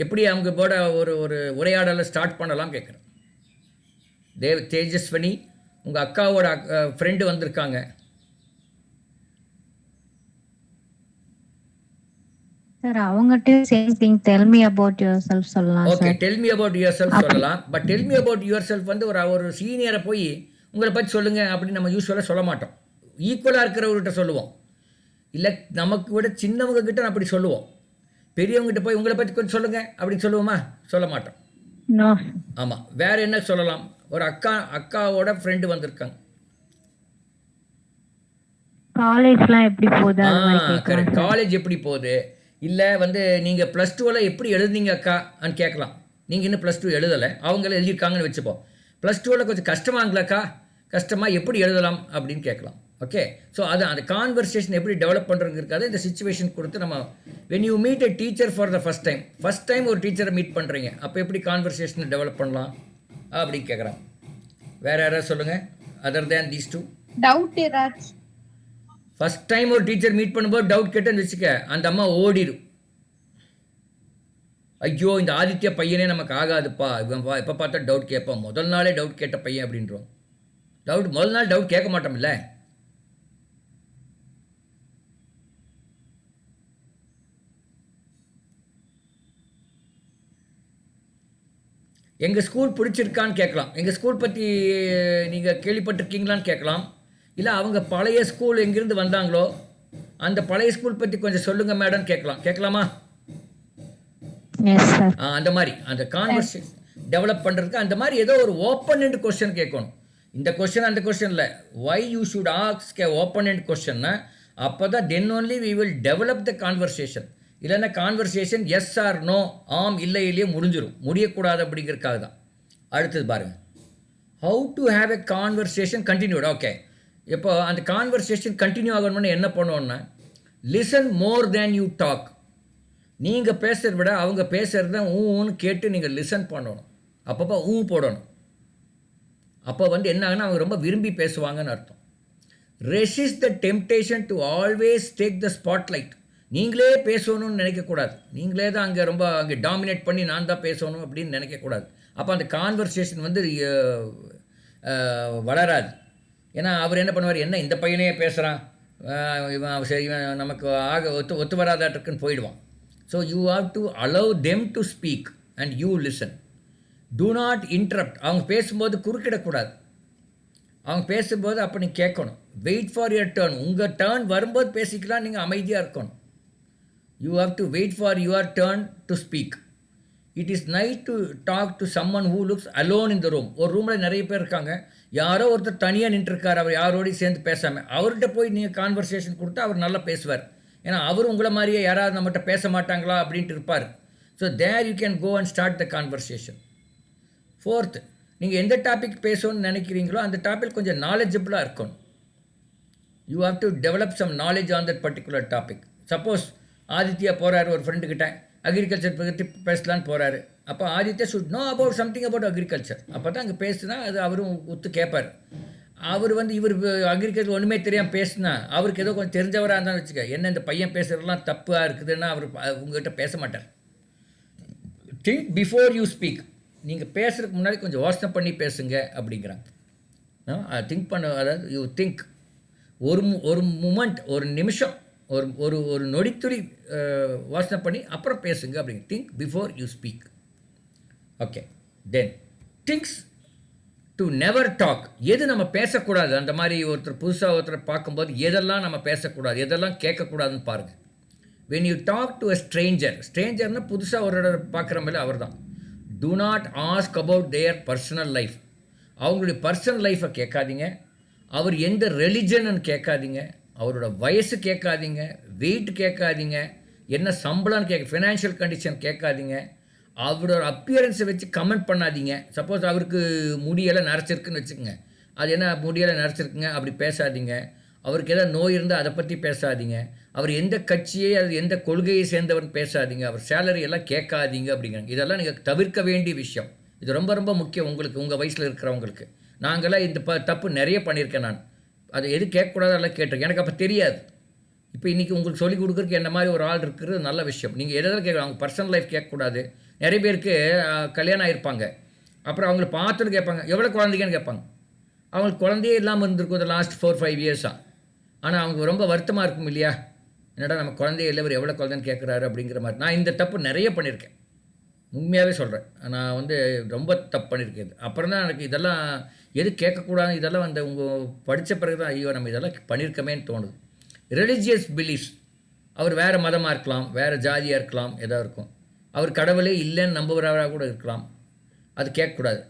எப்படி அவங்க கூட ஒரு உரையாடலை ஸ்டார்ட் பண்ணலாம் கேட்குறேன். தேஜஸ்வனி, உங்கள் அக்காவோட ஃப்ரெண்டு வந்திருக்காங்க.
சார் அவங்ககிட்ட same thing tell me about yourself சொல்லலாம்.
Okay, tell me about yourself சொல்லலாம். But tell me about yourself வந்து ஒரு சீனியரை போய் உங்களை பற்றி சொல்லுங்கள் அப்படின்னு நம்ம யூஸ்வலாக சொல்ல மாட்டோம். ஈக்குவலாக இருக்கிறவர்கிட்ட சொல்லுவோம், இல்லை நமக்கு விட சின்னவங்க கிட்ட அப்படி சொல்லுவோம். பெரியவங்ககிட்ட போய் உங்களை பற்றி கொஞ்சம் சொல்லுங்கள் அப்படின்னு சொல்லுவோமா? சொல்ல மாட்டோம். ஆமாம். வேறு என்ன சொல்லலாம்? ஒரு அக்காவோட ஃப்ரெண்டு வந்திருக்காங்க.
காலேஜ்லாம் எப்படி போகுது?
கரெக்ட், காலேஜ் எப்படி போகுது? இல்லை வந்து நீங்கள் +2 எப்படி எழுதுனீங்க அக்கான்னு கேட்கலாம். நீங்கள் இன்னும் +2 எழுதலை, அவங்கள எழுதியிருக்காங்கன்னு வச்சுப்போம். +2 கொஞ்சம் கஷ்டமாங்களாக்கா, கஷ்டமாக எப்படி எழுதலாம் அப்படின்னு கேட்கலாம். ஓகே, ஸோ அது அந்த கான்வர்சேஷன் எப்படி டெவலப் பண்ணுறதுங்கிறதுக்காக இந்த சிச்சுவேஷன் கொடுத்து நம்ம when you meet a teacher for the first time ஒரு டீச்சரை மீட் பண்ணுறீங்க, அப்போ எப்படி கான்வர்சேஷனை டெவலப் பண்ணலாம் அப்படின்னு கேட்குறாங்க. வேறு யாராவது சொல்லுங்கள் other than these two.
Doubt ஏதாச்சும்
ஃபஸ்ட் டைம் ஒரு டீச்சர் மீட் பண்ணும்போது டவுட் கேட்டேன்னு வச்சுக்க, அந்த அம்மா ஓடிடும். ஐயோ இந்த ஆதித்ய பையனே நமக்கு ஆகாதுப்பா, இவன் எப்போ பார்த்தா டவுட் கேட்பான், முதல் நாளே டவுட் கேட்ட பையன் அப்படின்றோம். முதல் நாள் டவுட் கேட்க மாட்டோம்ல. எங்கள் ஸ்கூல் பிடிச்சிருக்கான்னு கேட்கலாம். எங்கள் ஸ்கூல் பற்றி நீங்கள் கேள்விப்பட்டிருக்கீங்களான்னு கேட்கலாம். இல்லை அவங்க பழைய ஸ்கூல் எங்கேருந்து வந்தாங்களோ அந்த பழைய ஸ்கூல் பற்றி கொஞ்சம் சொல்லுங்கள் மேடம் கேட்கலாம். கேட்கலாமா? அந்த மாதிரி அந்த கான்வர்சேஷன் டெவலப் பண்ணுறதுக்கு அந்த மாதிரி ஏதோ ஒரு ஓப்பன் எண்ட் கொஸ்டின் கேட்கணும். இந்த கொஸ்டின் அந்த கொஸ்டின் இல்லை, why you should ask a open end கொஸ்டின்னா அப்போ தான் then only we will develop the conversation. இல்லைன்னா கான்வர்சேஷன் எஸ் ஆர் நோ, ஆம் இல்லை இல்லையே முடிஞ்சிடும். முடியக்கூடாது அப்படிங்கிறதுக்காக தான். அடுத்தது பாருங்கள், how to have a conversation continued. Okay, இப்போ அந்த கான்வர்சேஷன் கண்டினியூ ஆகணும்னு என்ன பண்ணுவோன்னா, listen more than you talk. நீங்கள் பேசுகிறத விட அவங்க பேசுகிறத ஊன்னு கேட்டு நீங்கள் லிசன் பண்ணணும். அப்பப்போ போடணும். அப்போ வந்து என்ன ஆகுனா அவங்க ரொம்ப விரும்பி பேசுவாங்கன்னு அர்த்தம். Resist the temptation to always take the spotlight. நீங்களே பேசணும்னு நினைக்கக்கூடாது. நீங்களே தான் அங்கே டாமினேட் பண்ணி நான் தான் பேசணும் அப்படின்னு நினைக்கக்கூடாது. அப்போ அந்த கான்வர்சேஷன் வந்து வளராது. ஏன்னா அவர் என்ன பண்ணுவார், என்ன இந்த பையனே பேசுகிறான், இவன் சரி இவன் நமக்கு ஒத்து வராதாட்டுக்குன்னு போயிடுவான். So you have to allow them to speak and you listen. Do not interrupt. அவங்க பேசும்போது குறுக்கிடக்கூடாது. அவங்க பேசும்போது அப்போ நீங்கள் கேட்கணும். Wait for your turn. உங்கள் டேர்ன் வரும்போது பேசிக்கலாம், நீங்கள் அமைதியாக இருக்கணும். You have to wait for your turn to speak. It is nice to talk to someone who looks alone in the room. ஒரு ரூமில் நிறைய பேர் இருக்காங்க, யாரோ ஒருத்தர் தனியாக நின்றுருக்கார், அவர் யாரோடையும் சேர்ந்து பேசாமல். அவர்கிட்ட போய் நீங்கள் கான்வர்சேஷன் கொடுத்தா அவர் நல்லா பேசுவார். ஏன்னா அவர் உங்களை மாதிரியே யாராவது நம்மகிட்ட பேச மாட்டாங்களா அப்படின்ட்டு இருப்பார். So there you can go and start the conversation. Fourth, நீங்கள் எந்த டாபிக் பேசணும்னு நினைக்கிறீங்களோ அந்த டாபிக் கொஞ்சம் நாலேஜபிளாக இருக்கணும். You have to develop some knowledge on that particular topic. Suppose Aditya போகிறாரு ஒரு ஃப்ரெண்டுக்கிட்ட, அக்ரிகல்ச்சர் பற்றி பேசலான்னு போகிறாரு. அப்போ Aditya should know about something about agriculture. அப்போ தான் அங்கே பேசுனா அது அவரும் ஒத்து கேட்பார். அவர் இவர் அக்ரிகல்ச்சர் ஒன்றுமே தெரியாமல் பேசுனா அவருக்கு ஏதோ கொஞ்சம் தெரிஞ்சவராக இருந்தாலும் வச்சுக்க, என்ன இந்த பையன் பேசுகிறதுலாம் தப்பாக இருக்குதுன்னா அவர் உங்கள்கிட்ட பேச மாட்டார். Think before you speak. நீங்கள் பேசுகிறதுக்கு முன்னாடி கொஞ்சம் யோசனை பண்ணி பேசுங்க அப்படிங்கிறாங்க. திங்க் பண்ண, அதாவது யூ திங்க், ஒரு மூமெண்ட், ஒரு நிமிஷம், ஒரு நொடித்துளி யோசனை பண்ணி அப்புறம் பேசுங்க அப்படிங்க. Think before you speak. Okay. Then things to never talk. எது நம்ம பேசக்கூடாது, அந்த மாதிரி புதுசாக ஒருத்தரை பார்க்கும்போது எதெல்லாம் நம்ம பேசக்கூடாது, எதெல்லாம் கேட்கக்கூடாதுன்னு பாருங்கள். when you talk to a ஸ்ட்ரேஞ்சர்னா புதுசாக ஒரு பார்க்குற மாதிரி அவர் தான். do not ask about their personal life. அவங்களுடைய பர்சனல் லைஃப்பை கேட்காதீங்க. அவர் எந்த ரெலிஜன்னு கேட்காதீங்க. அவரோட வயசு கேட்காதீங்க. வெயிட் கேட்காதீங்க. என்ன சம்பளம்னு ஃபினான்ஷியல் கண்டிஷன் கேட்காதீங்க. அவரோட அப்பியரன்ஸை வச்சு கமெண்ட் பண்ணாதீங்க. சப்போஸ் அவருக்கு முடியெல்லாம் நரைச்சிருக்குன்னு வச்சுக்கோங்க, அது என்ன முடியெல்லாம் நரைச்சிருக்குங்க அப்படி பேசாதீங்க. அவருக்கு ஏதாவது நோய் இருந்தால் அதை பற்றி பேசாதீங்க. அவர் எந்த கட்சியை, அது எந்த கொள்கையை சேர்ந்தவர்னு பேசாதீங்க. அவர் சேலரி எல்லாம் கேட்காதீங்க அப்படிங்கிறாங்க. இதெல்லாம் நீங்கள் தவிர்க்க வேண்டிய விஷயம். இது ரொம்ப ரொம்ப முக்கியம் உங்களுக்கு, உங்கள் வயசில் இருக்கிறவங்களுக்கு. நாங்களாம் இந்த தப்பு நிறைய பண்ணியிருக்கேன். நான் அதை எது கேட்கக்கூடாது எல்லாம் கேட்டிருக்கேன். எனக்கு அப்போ தெரியாது. இப்போ இன்றைக்கி உங்களுக்கு சொல்லிக் கொடுக்குறதுக்கு என்ன மாதிரி ஒரு ஆள் இருக்கிறது நல்ல விஷயம். நீங்கள் எதாவது கேட்கலாம். அவங்க பர்சனல் லைஃப் கேட்கக்கூடாது. நிறைய பேருக்கு கல்யாணம் ஆகிருப்பாங்க, அப்புறம் அவங்கள பார்த்துட்டு கேட்பாங்க எவ்வளோ குழந்தைங்கன்னு கேட்பாங்க. அவங்களுக்கு குழந்தையே இல்லாமல் இருந்திருக்கும் இந்த லாஸ்ட் 4-5 இயர்ஸாக. ஆனால் அவங்க ரொம்ப வருத்தமாக இருக்கும் இல்லையா, என்னடா நம்ம குழந்தைய இல்லை, இவர் எவ்வளோ குழந்தைன்னு கேட்குறாரு அப்படிங்கிற மாதிரி. நான் இந்த தப்பு நிறைய பண்ணியிருக்கேன், உண்மையாகவே சொல்கிறேன். நான் ரொம்ப தப்பு பண்ணியிருக்கேன். அப்புறம் தான் எனக்கு இதெல்லாம் எது கேட்கக்கூடாது, இதெல்லாம் உங்கள் படித்த பிறகு தான் ஐயோ நம்ம இதெல்லாம் பண்ணியிருக்கமேன்னு தோணுது. ரிலிஜியஸ் பிலீஃப்ஸ், அவர் வேறு மதமாக இருக்கலாம், வேறு ஜாதியாக இருக்கலாம், எதாவது இருக்கும். அவர் கடவுளே இல்லைன்னு நம்புகிறவராக கூட இருக்கலாம். அது கேட்கக்கூடாது.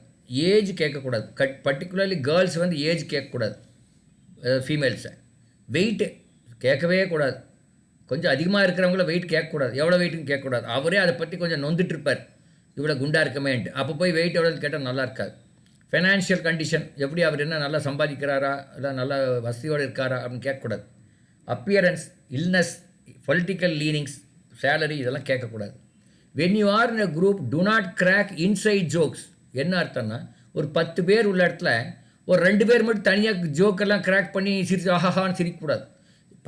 ஏஜ் கேட்கக்கூடாது. பர்டிகுலர்லி கேர்ள்ஸ் ஏஜ் கேட்கக்கூடாது. ஃபீமேல்ஸை வெயிட்டு கேட்கவே கூடாது. கொஞ்சம் அதிகமாக இருக்கிறவங்கள வெயிட் கேட்கக்கூடாது. எவ்வளோ வெயிட்டுன்னு கேட்கக்கூடாது. அவரே அதை பற்றி கொஞ்சம் நொந்துட்டுருப்பார், இவ்வளோ குண்டாக இருக்கமேன்ட்டு. அப்போ போய் வெயிட் எவ்வளோன்னு கேட்டால் நல்லா இருக்காது. ஃபைனான்ஷியல் கண்டிஷன் எப்படி, அவர் என்ன நல்லா சம்பாதிக்கிறாரா, இல்லை நல்லா வசதியோடு இருக்காரா அப்படின்னு கேட்கக்கூடாது. அப்பியரன்ஸ், இல்னஸ், பொலிட்டிக்கல் லீனிங்ஸ், சேலரி, இதெல்லாம் கேட்கக்கூடாது. when you are in a group, do not crack inside jokes. என்ன அர்த்தம்னா, ஒரு 10 பேர் உள்ள இடத்துல ஒரு 2 பேர் மட்டும் தனியாக ஜோக்கெல்லாம் கிராக் பண்ணி சிரிச்சு ஆஹான்னு சிரிக்கக்கூடாது.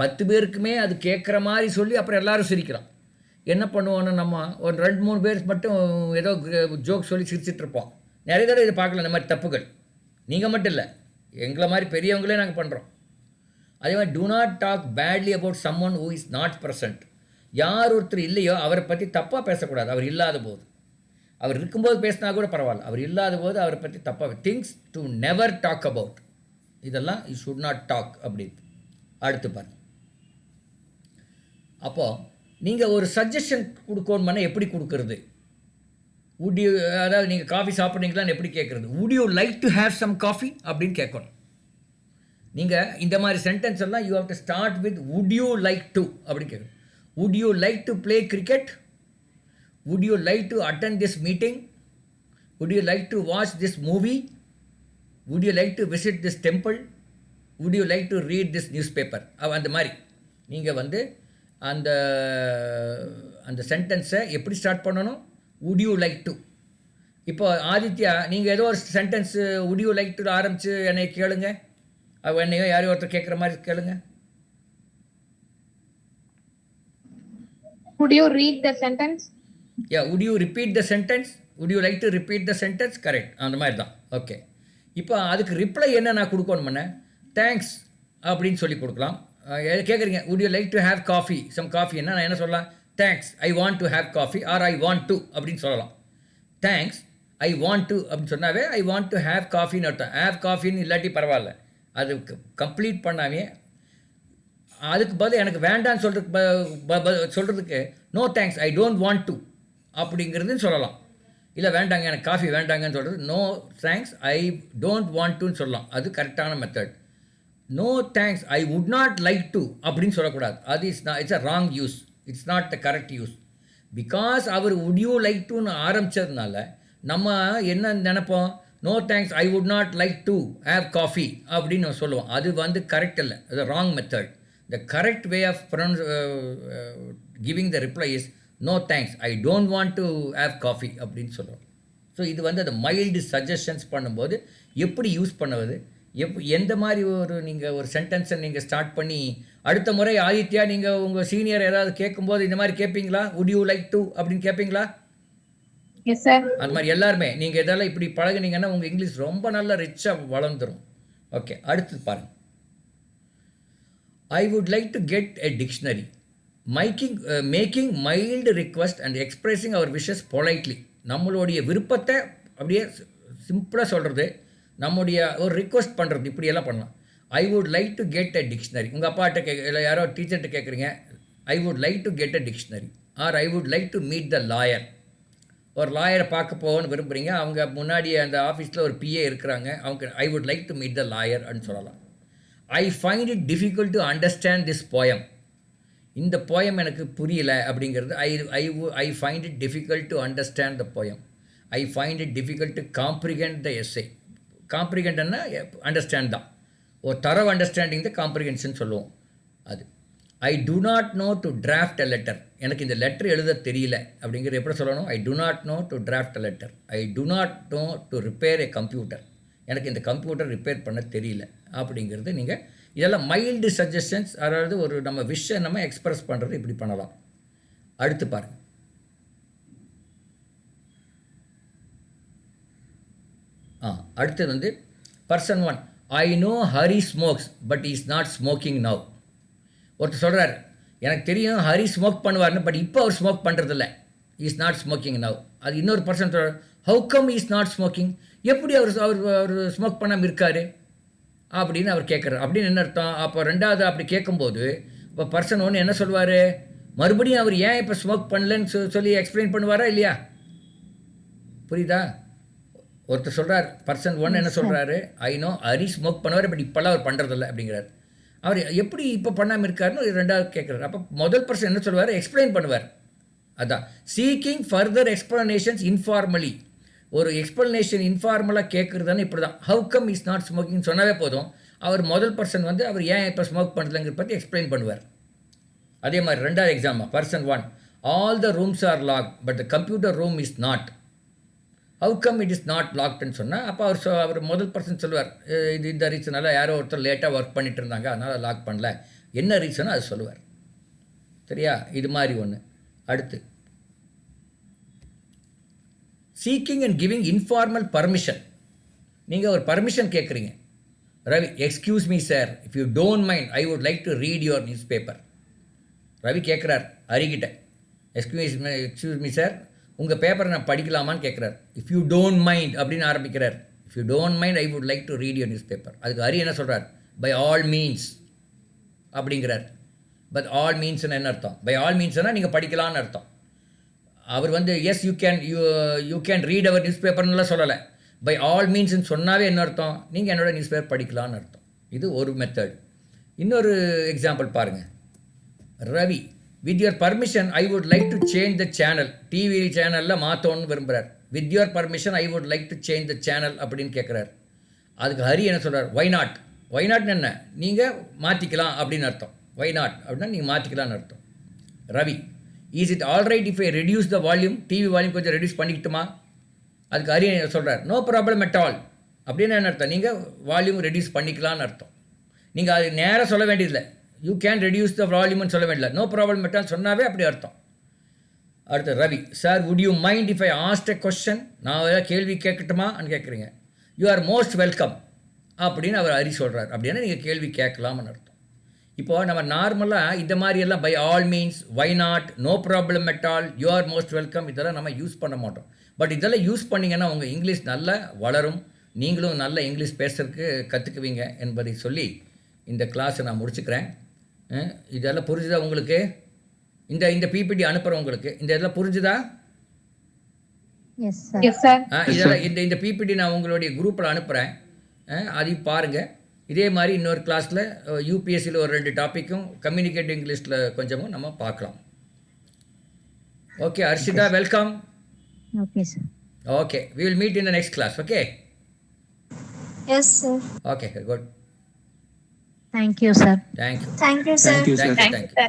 10 பேருக்குமே அது கேட்குற மாதிரி சொல்லி அப்புறம் எல்லோரும் சிரிக்கலாம். என்ன பண்ணுவோன்னா, நம்ம ஒரு 2-3 பேர் மட்டும் ஏதோ ஜோக் சொல்லி சிரிச்சிட்ருப்போம். நிறைய தடவை இதை பார்க்கலாம். இந்த மாதிரி தப்புகள் நீங்கள் மட்டும் இல்லை, எங்களை மாதிரி பெரியவங்களே நாங்கள் பண்ணுறோம். அதே மாதிரி do not talk badly about someone who is not present. யார் ஒருத்தர் இல்லையோ அவரை பற்றி தப்பாக பேசக்கூடாது. அவர் இல்லாத போது, அவர் இருக்கும்போது பேசினா கூட பரவாயில்ல, அவர் இல்லாத போது அவரை பற்றி தப்பாக. Things to never talk about, இதெல்லாம் யூ ஷுட் நாட் டாக் அப்படின்னு. அடுத்து பாருங்க. அப்போது நீங்கள் ஒரு சஜஷன் கொடுக்கணும்னா எப்படி கொடுக்கறது? வுட் யூ, அதாவது நீங்கள் காஃபி சாப்பிட்றீங்களான்னு எப்படி கேட்குறது? Would you like to have some coffee அப்படின்னு கேட்கணும். நீங்கள் இந்த மாதிரி சென்டென்ஸ் எல்லாம் you have to start with would you like to அப்படின்னு கேட்கணும். Would you like to play cricket? Would you like to attend this meeting? Would you like to watch this movie? Would you like to visit this temple? Would you like to read this newspaper? அந்த மாதிரி நீங்கள் அந்த அந்த சென்டென்ஸை எப்படி start பண்ணணும்? would you like to. இப்போ ஆதித்யா, நீங்கள் ஏதோ ஒரு sentence would you like to ஆரம்பித்து என்னை கேளுங்க, என்னையோ யாரையோ ஒருத்தர் கேட்குற மாதிரி கேளுங்க.
Would you read the sentence?
Yeah, would you repeat the sentence? Would you like to repeat the sentence? Correct. அந்த மாதிரி தான். ஓகே. இப்போ அதுக்கு ரிப்ளை என்ன நான் கொடுக்கணும்னா, தேங்க்ஸ் அப்படின்னு சொல்லி கொடுக்கலாம். கேட்குறீங்க would you like to have coffee, some coffee, நான் என்ன சொல்லலாம்? Thanks I want to have coffee or I want to அப்படின்னு சொல்லலாம். தேங்க்ஸ் ஐ வாண்ட் டு அப்படின்னு சொன்னாவே ஐ வாண்ட் டு ஹேவ் காஃபின்னு அர்த்தம். ஹேவ் காஃபின்னு இல்லாட்டி பரவாயில்ல, அது கம்ப்ளீட் பண்ணாமே அதுக்கு பதில் எனக்கு வேண்டான்னு சொல்கிறதுக்கு no thanks I don't want to அப்படிங்கிறதுன்னு சொல்லலாம். இல்லை வேண்டாங்க எனக்கு காஃபி வேண்டாங்கன்னு சொல்கிறது no thanks I don't want டுன்னு சொல்லலாம். அது கரெக்டான method. No thanks I would not like to அப்படின்னு சொல்லக்கூடாது. அது it's a wrong use, it's not the correct use. Because அவர் வுட் யூ லைக் டுன்னு ஆரம்பித்ததுனால நம்ம என்ன நினைப்போம், no thanks I would not like to have coffee அப்படின்னு நம்ம சொல்லுவோம். அது கரெக்ட் இல்லை, அது wrong method. The correct way of giving the reply is no thanks I don't want to have coffee அப்படின்னு சொல்கிறோம். ஸோ இது அந்த மைல்டு சஜஷன்ஸ் பண்ணும்போது எப்படி யூஸ் பண்ணுவது, எந்த மாதிரி நீங்கள் ஒரு சென்டென்ஸை நீங்கள் ஸ்டார்ட் பண்ணி அடுத்த முறை ஆதித்யா நீங்கள் உங்கள் சீனியர் ஏதாவது கேட்கும்போது இந்த மாதிரி கேட்பீங்களா, வுட் யூ லைக் டு அப்படின்னு கேட்பீங்களா?
Yes sir.
அந்த மாதிரி எல்லாருமே நீங்கள் இதெல்லாம் இப்படி பழகுனீங்கன்னா உங்கள் இங்கிலீஷ் ரொம்ப நல்லா ரிச்சாக வளர்ந்துடும். ஓகே, அடுத்து பாருங்கள். I would like to get a dictionary. Making mild request and expressing our wishes politely. நம்மளுடைய விருப்பத்தை அப்படியே சிம்பிளாக சொல்கிறது, நம்முடைய ஒரு ரிக்வஸ்ட் பண்ணுறது, இப்படியெல்லாம் பண்ணலாம். I would like to get a dictionary. உங்கள் அப்பாட்ட இல்லை யாரோ டீச்சர்கிட்ட கேட்குறீங்க, I would like to get a dictionary. Or I would like to meet the lawyer. ஒரு லாயரை பார்க்க போகணும்னு விரும்புகிறீங்க, அவங்க முன்னாடி அந்த ஆஃபீஸில் ஒரு பிஏ இருக்கிறாங்க, அவங்க I would like to meet the lawyer அப்படின்னு சொல்லலாம். I find it difficult to understand this poem. இந்த போயம் எனக்கு புரியல அப்படிங்கிறது I find it difficult to understand the poem. I find it difficult to comprehend the essay. காம்ப்ரிகெண்ட்னா understand தான், ஒரு தரவு அண்டர்ஸ்டாண்டிங் த காம்ப்ரிகென்ஷன் சொல்லுவோம். அது I do not know to draft a letter. எனக்கு இந்த லெட்டர் எழுத தெரியல அப்படிங்கிறது எப்படி சொல்லணும்? I do not know to draft a letter. I do not know to repair a computer. எனக்கு இந்த கம்ப்யூட்டர் ரிப்பேர் பண்ண தெரியல அப்படிங்கிறது நீங்கள் இதெல்லாம் மைல்டு சஜஷன்ஸ், அதாவது ஒரு நம்ம விஷை நம்ம எக்ஸ்பிரஸ் பண்ணுறது இப்படி பண்ணலாம். அடுத்து பாருங்கள். அடுத்தது person 1. I know Hari smokes but is not smoking now. ஒருத்தர் சொல்கிறார், எனக்கு தெரியும் ஹரி ஸ்மோக் பண்ணுவார்னு, பட் இப்போ அவர் ஸ்மோக் பண்ணுறதில்ல, இஸ் நாட் ஸ்மோக்கிங் நவ். அது இன்னொரு பர்சன் சொல்கிறார், how come is not smoking. எப்படி அவர் ஸ்மோக் பண்ணாமல் இருக்கார் அப்படின்னு அவர் கேட்குறாரு. அப்படின்னு என்ன அர்த்தம்? அப்போ ரெண்டாவது அப்படி கேட்கும்போது இப்போ பர்சன் 1 என்ன சொல்வார், மறுபடியும் அவர் ஏன் இப்போ ஸ்மோக் பண்ணலன்னு சொல்லி எக்ஸ்பிளைன் பண்ணுவாரா இல்லையா? புரியுதா? ஒருத்தர் சொல்கிறார், பர்சன் 1 என்ன சொல்கிறாரு, ஐ நோ ஹரி ஸ்மோக் பண்ணுவார் பட் இப்போல்லாம் அவர் பண்ணுறதில்ல அப்படிங்கிறார். அவர் எப்படி இப்போ பண்ணாமல் இருக்காருன்னு ரெண்டாவது கேட்குறாரு. அப்போ முதல் பர்சன் என்ன சொல்வார், எக்ஸ்பிளைன் பண்ணுவார். அதான் சீக்கிங் ஃபர்தர் எக்ஸ்ப்ளனேஷன்ஸ் இன்ஃபார்மலி. ஒரு எக்ஸ்ப்ளனேஷன் இன்ஃபார்மலாக கேட்குறதுன்னு இப்படி தான். How come is not smoking சொன்னாவே போதும், அவர் முதல் பர்சன் அவர் ஏன் இப்போ ஸ்மோக் பண்ணுறதுங்கிற பற்றி எக்ஸ்பிளைன் பண்ணுவார். அதே மாதிரி ரெண்டாவது example, person 1. All the rooms are lock but the computer room is not. How come it is not லாக்டுன்னு சொன்னால் அப்போ அவர் முதல் பர்சன் சொல்லுவார், இது இந்த ரீசனால் யாரோ ஒருத்தர் லேட்டாக ஒர்க் பண்ணிட்டு இருந்தாங்க அதனால் லாக் பண்ணல, என்ன ரீசனோ அது சொல்லுவார். சரியா? இது மாதிரி ஒன்று. அடுத்து seeking and giving informal permission. நீங்கள் ஒரு பர்மிஷன் கேட்குறீங்க, Ravi excuse me sir, if you don't mind I would like to read your news paper. Ravi கேட்குறார் ஹரிக்கிட்ட, எக்ஸ்கியூஸ் மீ சார், உங்கள் பேப்பரை நான் படிக்கலாமான்னு கேட்குறார். இஃப் யூ டோன்ட் மைண்ட் அப்படின்னு ஆரம்பிக்கிறார். If you don't mind I would like to read your newspaper. அதுக்கு ஹரி என்ன சொல்கிறார், பை ஆல் மீன்ஸ் அப்படிங்கிறார். பட் ஆல் மீன்ஸ்னு என்ன அர்த்தம்? பை ஆல் மீன்ஸ்னால் நீங்கள் படிக்கலான்னு அர்த்தம். அவர் எஸ் யூ கேன் ரீட் அவர் நியூஸ் பேப்பர்னுலாம் சொல்லலை. பை ஆல் மீன்ஸ்ன்னு சொன்னாவே என்ன அர்த்தம், நீங்கள் என்னோட நியூஸ் பேப்பர் படிக்கலான்னு அர்த்தம். இது ஒரு மெத்தட். இன்னொரு எக்ஸாம்பிள் பாருங்கள். Ravi, with your permission I would like to change the channel. TV சேனலில் மாற்றணும்னு விரும்புகிறார். With your permission I would like to change the channel அப்படின்னு கேட்குறாரு. அதுக்கு ஹரி என்ன சொல்கிறார், ஒய் நாட். ஒய் நாட்னு என்ன, நீங்கள் மாற்றிக்கலாம் அப்படின்னு அர்த்தம். ஒய் நாட் அப்படின்னா நீங்கள் மாற்றிக்கலான்னு அர்த்தம். Ravi, is it all right if I reduce the volume. TV volume கொஞ்சம் ரெடியூஸ் பண்ணிக்கிட்டுமா? அதுக்கு ஹரி சொல்கிறார், நோ ப்ராப்ளம் அட் ஆல். அப்படின்னு என்ன அர்த்தம், நீங்கள் வால்யூம் ரெடியூஸ் பண்ணிக்கலான்னு அர்த்தம். நீங்கள் அது நேராக சொல்ல வேண்டியதில்லை, யூ கேன் ரெடியூஸ் த வால்யூம்னு சொல்ல வேண்டியதில்லை, நோ ப்ராப்ளம் அட் ஆல் சொன்னாவே அப்படி அர்த்தம். அடுத்து Ravi, sir would you mind if I asked a question. நான் ஏதாவது கேள்வி கேட்கட்டுமான்னு கேட்குறீங்க. யூ ஆர் மோஸ்ட் வெல்கம் அப்படின்னு அவர் ஹரி சொல்கிறார். அப்படின்னா நீங்கள் கேள்வி கேட்கலாம்னு அர்த்தம். இப்போது நம்ம நார்மலாக இந்த மாதிரியெல்லாம் by all means why not, no problem at all, you are most welcome, இதெல்லாம் நம்ம யூஸ் பண்ண மாட்டோம். பட் இதெல்லாம் யூஸ் பண்ணிங்கன்னா உங்கள் இங்கிலீஷ் நல்லா வளரும், நீங்களும் நல்ல இங்கிலீஷ் பேசுறதுக்கு கற்றுக்குவீங்க என்பதை சொல்லி இந்த கிளாஸை நான் முடிச்சுக்கிறேன். இதெல்லாம் புரிஞ்சுதா உங்களுக்கு? இந்த பிபிடி அனுப்புகிறேன் உங்களுக்கு. இதெல்லாம் புரிஞ்சுதா?
Yes sir.
Yes sir.
இதெல்லாம் இந்த பிபிடி நான் உங்களுடைய குரூப்பில் அனுப்புகிறேன், அதையும் பாருங்கள். இதே மாதிரி இன்னொரு கிளாஸில் யூபிஎஸ்சியில் ஒரு 2 டாப்பிக்கும் கம்யூனிகேட்டிவ் இங்கிலீஷில் கொஞ்சமும் நம்ம பார்க்கலாம். Okay Harshita, welcome.
Okay sir.
Okay, we will meet in the next class. Okay.
Yes, sir.
Okay, good.
Thank you, sir.
Thank you.
Thank you, sir.
Thank you, sir.
Thank you.